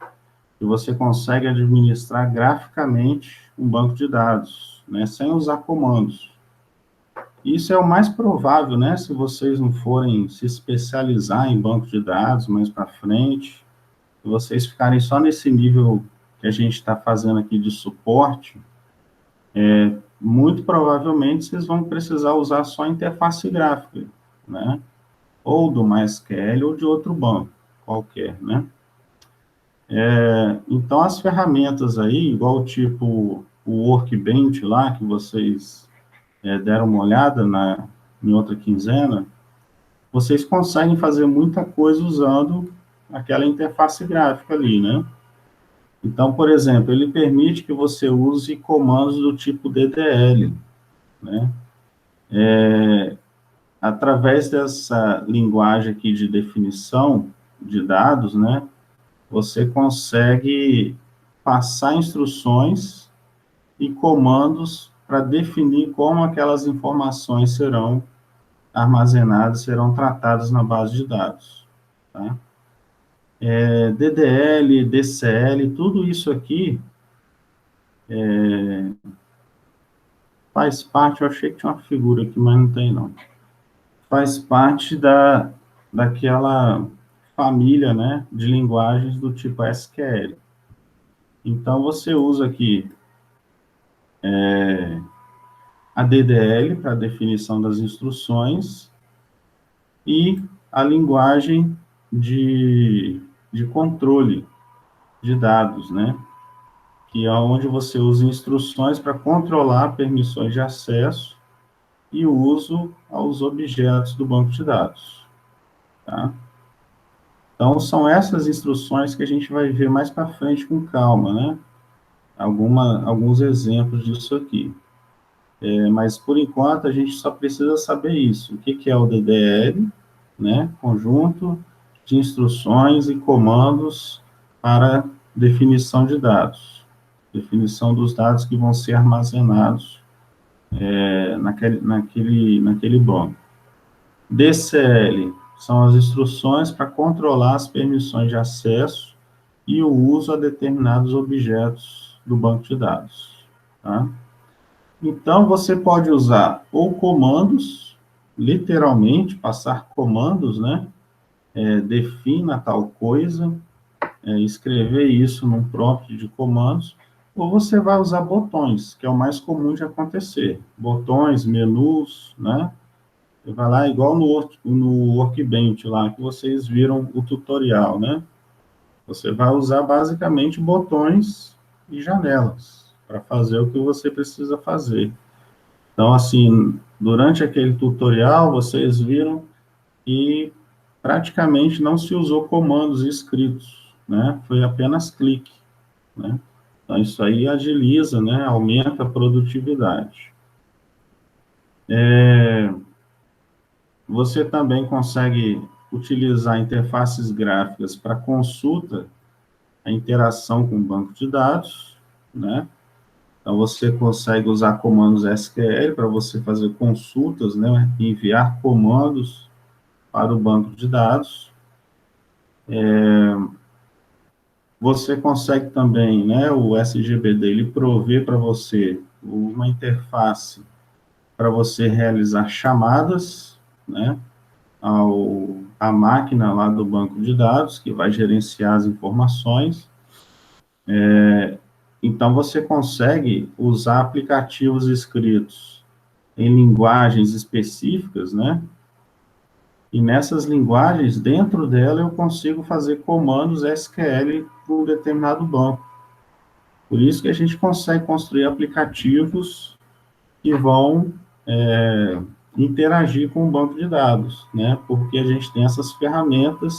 Speaker 1: que você consegue administrar graficamente um banco de dados, né, sem usar comandos. Isso é o mais provável, né, se vocês não forem se especializar em banco de dados mais para frente, se vocês ficarem só nesse nível que a gente está fazendo aqui de suporte, muito provavelmente vocês vão precisar usar só a interface gráfica, né, ou do MySQL ou de outro banco qualquer, né. Então, as ferramentas aí, igual tipo o Workbench lá, que vocês deram uma olhada em outra quinzena, vocês conseguem fazer muita coisa usando aquela interface gráfica ali, né? Então, por exemplo, ele permite que você use comandos do tipo DDL, né? Através dessa linguagem aqui de definição de dados, né? Você consegue passar instruções e comandos para definir como aquelas informações serão armazenadas, serão tratadas na base de dados. Tá? DDL, DCL, tudo isso aqui faz parte, eu achei que tinha uma figura aqui, mas não tem não. Faz parte daquela família, né, de linguagens do tipo SQL. Então, você usa aqui a DDL para definição das instruções e a linguagem de controle de dados, né? Que é onde você usa instruções para controlar permissões de acesso e o uso aos objetos do banco de dados. Tá? Então, são essas instruções que a gente vai ver mais para frente com calma, né? Alguns exemplos disso aqui. Mas, por enquanto, a gente só precisa saber isso. O que é o DDL, né? Conjunto de instruções e comandos para definição de dados. Definição dos dados que vão ser armazenados naquele banco. DCL são as instruções para controlar as permissões de acesso e o uso a determinados objetos do banco de dados. Tá? Então, você pode usar ou comandos, literalmente, passar comandos, né? Defina tal coisa, escrever isso num prompt de comandos, ou você vai usar botões, que é o mais comum de acontecer. Botões, menus, né? Você vai lá, igual no Workbench lá, que vocês viram o tutorial, né? Você vai usar basicamente botões e janelas para fazer o que você precisa fazer. Então, assim, durante aquele tutorial, vocês viram que praticamente não se usou comandos escritos, né? Foi apenas clique, né? Então, isso aí agiliza, né? Aumenta a produtividade. Você também consegue utilizar interfaces gráficas para consulta, a interação com o banco de dados, né? Então, você consegue usar comandos SQL para você fazer consultas, né? Enviar comandos para o banco de dados. Você consegue também, né, o SGBD, ele prover para você uma interface para você realizar chamadas, né, à máquina lá do banco de dados, que vai gerenciar as informações. Então, você consegue usar aplicativos escritos em linguagens específicas, né, e nessas linguagens, dentro dela, eu consigo fazer comandos SQL para um determinado banco. Por isso que a gente consegue construir aplicativos que vão interagir com o banco de dados, né? Porque a gente tem essas ferramentas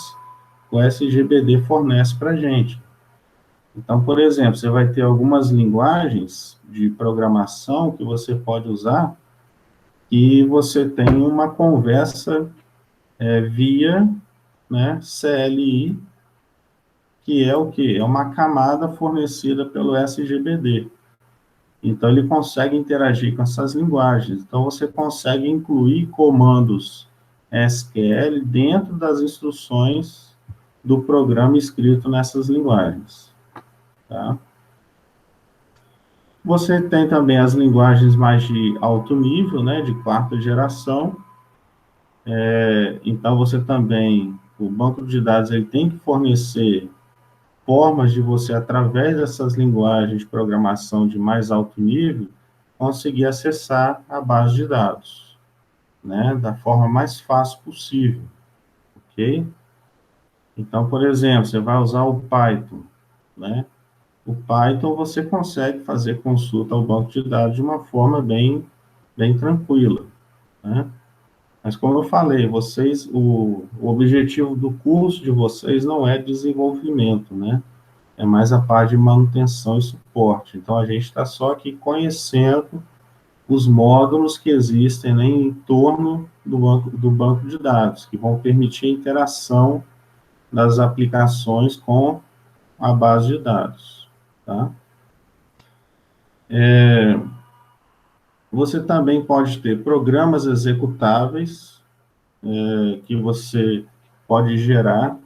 Speaker 1: que o SGBD fornece para a gente. Então, por exemplo, você vai ter algumas linguagens de programação que você pode usar e você tem uma conversa via, né, CLI, que é o quê? É uma camada fornecida pelo SGBD. Então, ele consegue interagir com essas linguagens. Então, você consegue incluir comandos SQL dentro das instruções do programa escrito nessas linguagens. Tá? Você tem também as linguagens mais de alto nível, né, de quarta geração. Então, você também, o banco de dados, ele tem que fornecer formas de você, através dessas linguagens de programação de mais alto nível, conseguir acessar a base de dados, né, da forma mais fácil possível, ok? Então, por exemplo, você vai usar o Python, né? O Python você consegue fazer consulta ao banco de dados de uma forma bem tranquila, né? Mas como eu falei, vocês, o objetivo do curso de vocês não é desenvolvimento, né? É mais a parte de manutenção e suporte. Então, a gente está só aqui conhecendo os módulos que existem, né, em torno do banco de dados, que vão permitir a interação das aplicações com a base de dados. Tá? Você também pode ter programas executáveis que você pode gerar,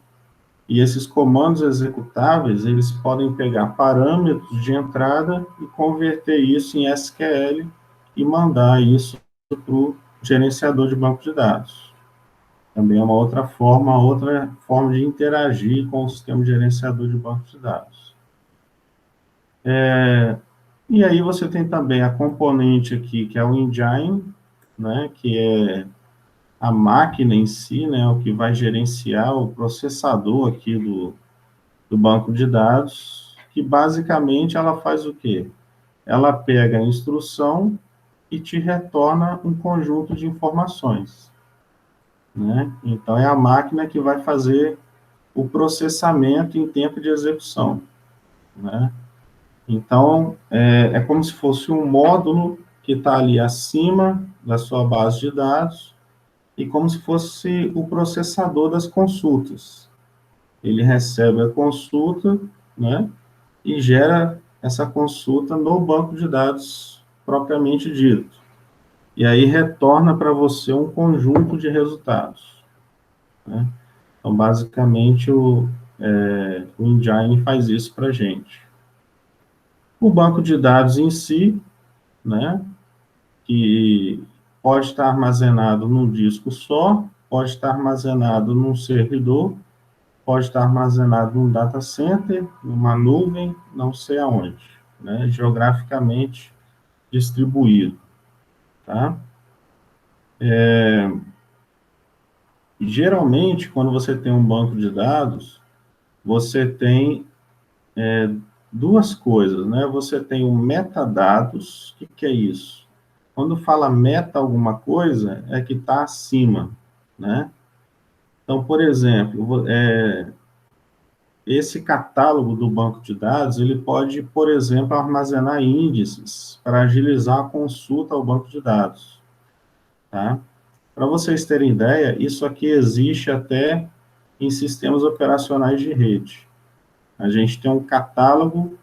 Speaker 1: e esses comandos executáveis, eles podem pegar parâmetros de entrada e converter isso em SQL e mandar isso para o gerenciador de banco de dados. Também é uma outra forma de interagir com o sistema de gerenciador de banco de dados. E aí você tem também a componente aqui, que é o engine, né, que é a máquina em si, né, o que vai gerenciar o processador aqui do banco de dados, que basicamente ela faz o quê? Ela pega a instrução e te retorna um conjunto de informações, né? Então, é a máquina que vai fazer o processamento em tempo de execução, né? Então, é como se fosse um módulo que está ali acima da sua base de dados e como se fosse o processador das consultas. Ele recebe a consulta, né, e gera essa consulta no banco de dados propriamente dito. E aí retorna para você um conjunto de resultados, né? Então, basicamente, o Engine faz isso para a gente. O banco de dados em si, né, que pode estar armazenado num disco só, pode estar armazenado num servidor, pode estar armazenado num data center, numa nuvem, não sei aonde, né, geograficamente distribuído, tá? Geralmente, quando você tem um banco de dados, você tem duas coisas, né? Você tem o metadados, o que é isso? Quando fala meta alguma coisa, é que está acima, né? Então, por exemplo, esse catálogo do banco de dados, ele pode, por exemplo, armazenar índices para agilizar a consulta ao banco de dados, tá? Para vocês terem ideia, isso aqui existe até em sistemas operacionais de rede. A gente tem um catálogo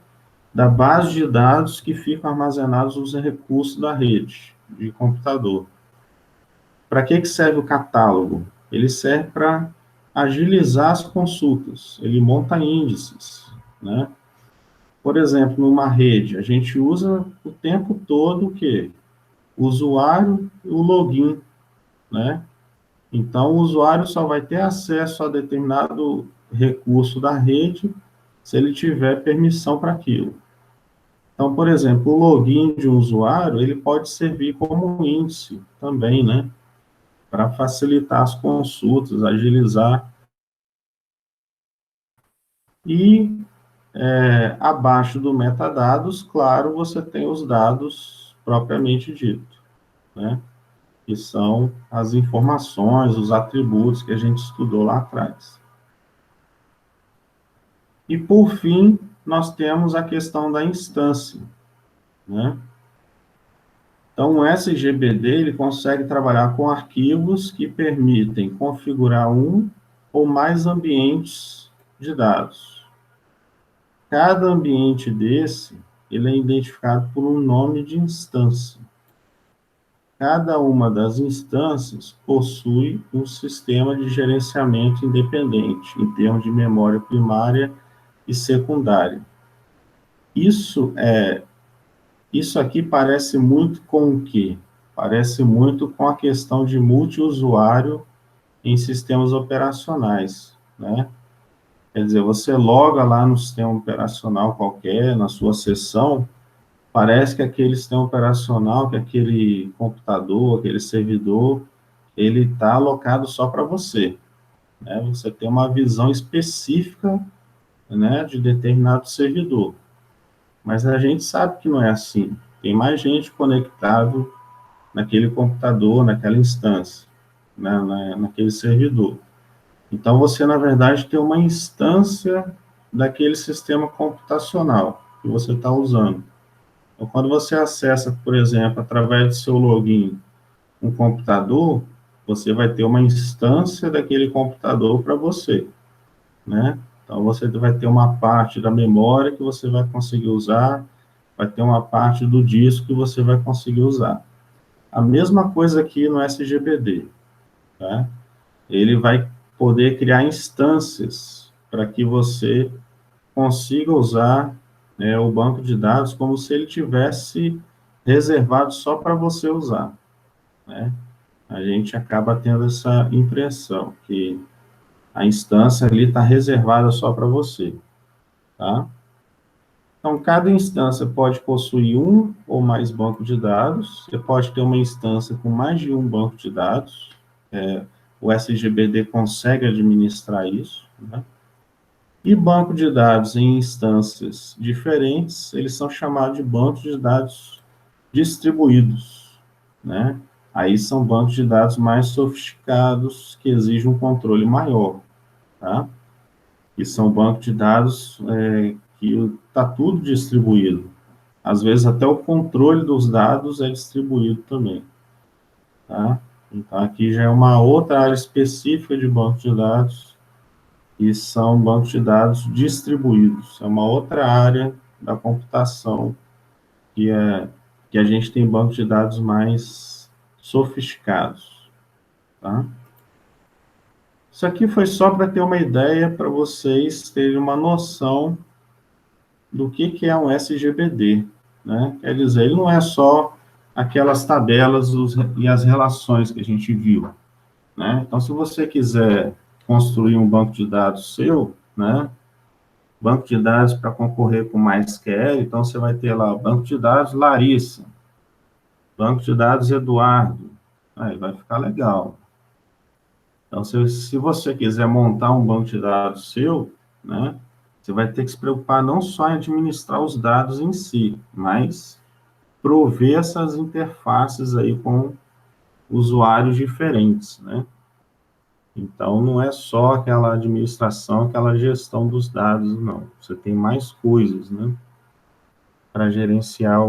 Speaker 1: da base de dados que ficam armazenados nos recursos da rede de computador. Para que serve o catálogo? Ele serve para agilizar as consultas, ele monta índices, né? Por exemplo, numa rede, a gente usa o tempo todo o quê? O usuário e o login, né? Então, o usuário só vai ter acesso a determinado recurso da rede se ele tiver permissão para aquilo. Então, por exemplo, o login de um usuário, ele pode servir como um índice também, né? Para facilitar as consultas, agilizar. E abaixo do metadados, claro, você tem os dados propriamente dito, né? Que são as informações, os atributos que a gente estudou lá atrás. E, por fim, nós temos a questão da instância, né? Então, o SGBD ele consegue trabalhar com arquivos que permitem configurar um ou mais ambientes de dados. Cada ambiente desse, ele é identificado por um nome de instância. Cada uma das instâncias possui um sistema de gerenciamento independente, em termos de memória primária e secundária. Isso aqui parece muito com o quê? Parece muito com a questão de multiusuário em sistemas operacionais, né? Quer dizer, você loga lá no sistema operacional qualquer, na sua sessão, parece que aquele sistema operacional, que aquele computador, aquele servidor, ele está alocado só para você, né? Você tem uma visão específica, né, de determinado servidor. Mas a gente sabe que não é assim. Tem mais gente conectado naquele computador, naquela instância, né, naquele servidor. Então, você, na verdade, tem uma instância daquele sistema computacional que você está usando. Então, quando você acessa, por exemplo, através do seu login, um computador, você vai ter uma instância daquele computador para você, né? Então, você vai ter uma parte da memória que você vai conseguir usar, vai ter uma parte do disco que você vai conseguir usar. A mesma coisa aqui no SGBD, tá? Ele vai poder criar instâncias para que você consiga usar, né, o banco de dados como se ele tivesse reservado só para você usar, né? A gente acaba tendo essa impressão que a instância ali está reservada só para você, tá? Então, cada instância pode possuir um ou mais bancos de dados. Você pode ter uma instância com mais de um banco de dados. O SGBD consegue administrar isso, né? E banco de dados em instâncias diferentes, eles são chamados de bancos de dados distribuídos, né? Aí são bancos de dados mais sofisticados, que exigem um controle maior, tá? E são bancos de dados que está tudo distribuído. Às vezes até o controle dos dados é distribuído também, tá? Então aqui já é uma outra área específica de banco de dados, e são bancos de dados distribuídos. É uma outra área da computação que a gente tem bancos de dados mais sofisticados, tá? Isso aqui foi só para ter uma ideia, para vocês terem uma noção do que é um SGBD, né? Quer dizer, ele não é só aquelas tabelas e as relações que a gente viu, né? Então, se você quiser construir um banco de dados seu, né? Banco de dados para concorrer com MySQL, então você vai ter lá o banco de dados Larissa, banco de dados Eduardo, aí vai ficar legal. Então, se você quiser montar um banco de dados seu, né, você vai ter que se preocupar não só em administrar os dados em si, mas prover essas interfaces aí com usuários diferentes, né? Então, não é só aquela administração, aquela gestão dos dados, não. Você tem mais coisas, né, para gerenciar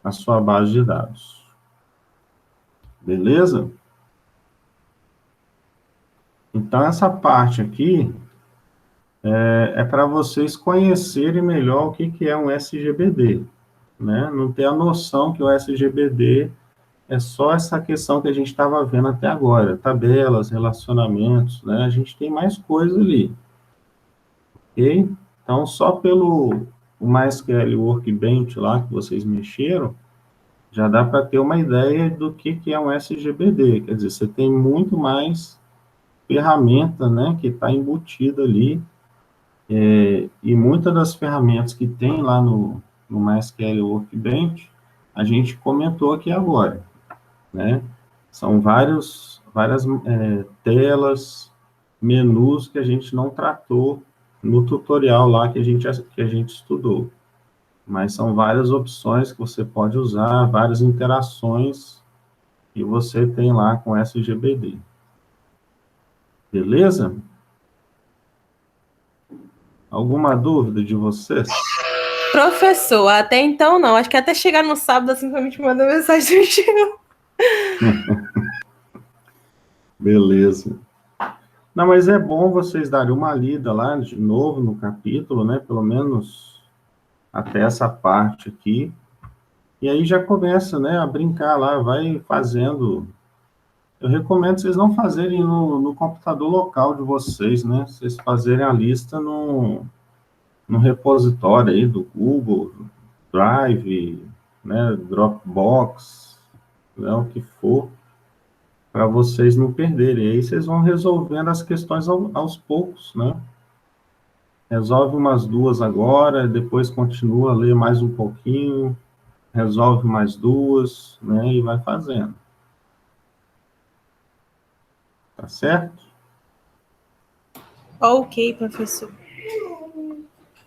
Speaker 1: a sua base de dados. Beleza? Então, essa parte aqui é para vocês conhecerem melhor o que é um SGBD, né? Não ter a noção que o SGBD é só essa questão que a gente estava vendo até agora, tabelas, relacionamentos, né? A gente tem mais coisa ali, ok? Então, só pelo o MySQL Workbench lá que vocês mexeram, já dá para ter uma ideia do que é um SGBD. Quer dizer, você tem muito mais ferramenta, né, que está embutida ali, e muitas das ferramentas que tem lá no MySQL Workbench, a gente comentou aqui agora, né? São várias telas, menus que a gente não tratou no tutorial lá que a gente estudou. Mas são várias opções que você pode usar, várias interações que você tem lá com SGBD. Beleza? Alguma dúvida de vocês?
Speaker 2: Professor, até então não. Acho que até chegar no sábado, assim, pra gente mandar mensagem do Gil.
Speaker 1: Beleza. Não, mas é bom vocês darem uma lida lá de novo no capítulo, né? Pelo menos até essa parte aqui. E aí já começa, né, a brincar lá, vai fazendo. Eu recomendo vocês não fazerem no computador local de vocês, né? Vocês fazerem a lista no repositório aí do Google, Drive, né, Dropbox, né, o que for, para vocês não perderem. Aí vocês vão resolvendo as questões aos poucos, né? Resolve umas duas agora, depois continua a ler mais um pouquinho, resolve mais duas, né, e vai fazendo. Tá certo?
Speaker 2: Ok, professor.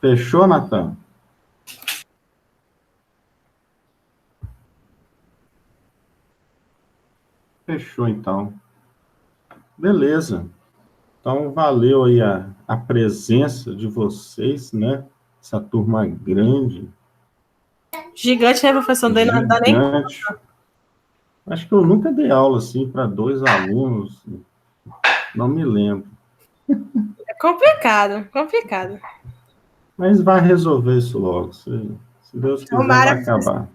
Speaker 1: Fechou, Natan? Fechou, então. Beleza. Então, valeu aí a presença de vocês, né? Essa turma grande,
Speaker 2: Gigante, né, professor? Não dá nem.
Speaker 1: gigante. Acho que eu nunca dei aula assim para 2 alunos, não me lembro.
Speaker 2: É complicado, complicado.
Speaker 1: Mas vai resolver isso logo, se Deus quiser,
Speaker 2: Tomara.
Speaker 1: vai acabar.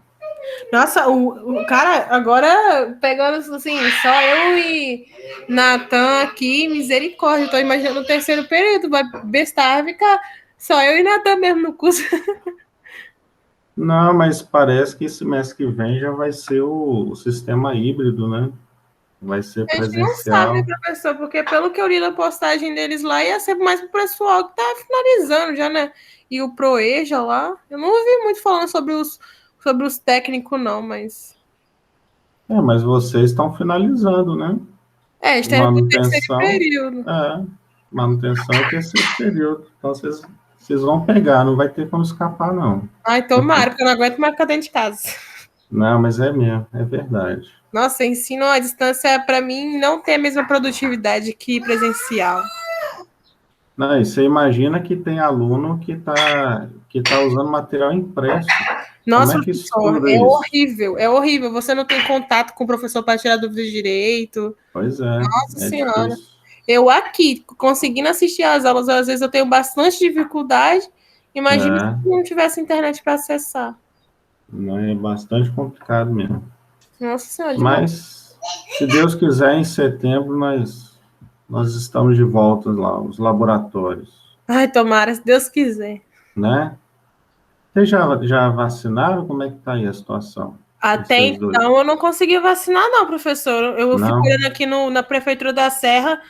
Speaker 2: Nossa, o cara, agora pegando assim, só eu e Natan aqui, misericórdia. Tô imaginando o terceiro período, vai bestar, ficar só eu e Natan mesmo no curso.
Speaker 1: Não, mas parece que esse mês que vem já vai ser o sistema híbrido, né? Vai ser
Speaker 2: A gente não sabe,
Speaker 1: presencial.
Speaker 2: professor, porque pelo que eu li na postagem deles lá, ia ser mais pro pessoal que tá finalizando já, né? E o Proeja lá, eu não ouvi muito falando sobre os técnicos, não, mas.
Speaker 1: É, mas vocês estão finalizando, né?
Speaker 2: É, a gente tá indo pro terceiro
Speaker 1: Manutenção,
Speaker 2: período.
Speaker 1: manutenção é terceiro período. Então vocês vão pegar, não vai ter como escapar, não.
Speaker 2: Ai, tomara, porque eu não aguento mais ficar dentro de casa.
Speaker 1: Não, mas é mesmo, é verdade.
Speaker 2: Nossa, ensino à distância, para mim, não tem a mesma produtividade que presencial.
Speaker 1: Não, e você imagina que tem aluno que tá usando material impresso. Como
Speaker 2: Nossa,
Speaker 1: é que
Speaker 2: professor,
Speaker 1: estuda
Speaker 2: é
Speaker 1: isso?
Speaker 2: horrível, é horrível. Você não tem contato com o professor para tirar dúvidas direito.
Speaker 1: Pois
Speaker 2: Nossa
Speaker 1: é
Speaker 2: Senhora.
Speaker 1: difícil.
Speaker 2: Eu aqui, conseguindo assistir às aulas, às vezes eu tenho bastante dificuldade. Imagina se
Speaker 1: É,
Speaker 2: não tivesse internet para acessar.
Speaker 1: não é bastante complicado mesmo.
Speaker 2: Nossa Senhora, demais.
Speaker 1: Mas, se Deus quiser, em setembro nós estamos de volta lá, os laboratórios,
Speaker 2: Ai, tomara, se Deus quiser.
Speaker 1: né? Vocês já vacinaram? Como é que tá aí a situação?
Speaker 2: Até
Speaker 1: Vocês dois?
Speaker 2: então eu não consegui vacinar, não, professor. Eu fico
Speaker 1: Não?
Speaker 2: olhando aqui na Prefeitura da Serra,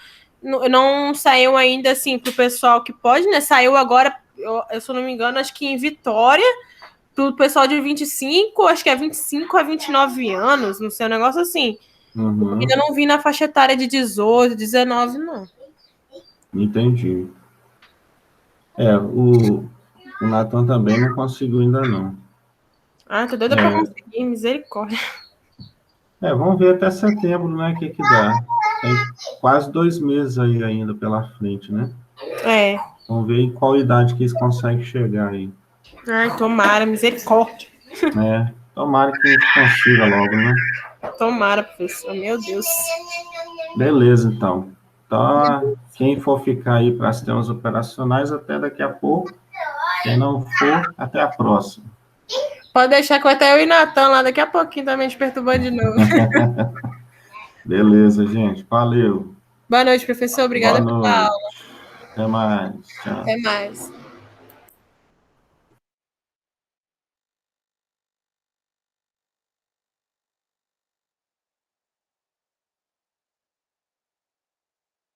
Speaker 2: não saiu ainda, assim, pro pessoal que pode, né? Saiu agora, se eu não me engano, acho que em Vitória, pro pessoal de 25, acho que é 25 a 29 anos, não sei, um negócio assim. Eu
Speaker 1: Uhum,
Speaker 2: ainda não vi na faixa etária de 18, 19, não.
Speaker 1: entendi. O Natan também não conseguiu ainda não.
Speaker 2: Ah, tô doida pra conseguir, misericórdia.
Speaker 1: Vamos ver até setembro, né, o que que dá. Tem quase 2 meses aí ainda pela frente, né?
Speaker 2: É.
Speaker 1: Vamos ver em qual idade que eles conseguem chegar aí.
Speaker 2: Ai, tomara, misericórdia.
Speaker 1: Tomara que a gente consiga logo, né?
Speaker 2: Tomara, professor, meu Deus.
Speaker 1: Beleza, então. Tá, quem for ficar aí para as temas operacionais, até daqui a pouco. Quem não for, até a próxima.
Speaker 2: Pode deixar que vai até eu e Natan lá daqui a pouquinho também te perturbando de novo.
Speaker 1: Beleza, gente. Valeu.
Speaker 2: Boa noite, professor.
Speaker 1: Boa
Speaker 2: Obrigada pela
Speaker 1: noite.
Speaker 2: aula.
Speaker 1: Até mais. Tchau.
Speaker 2: Até mais.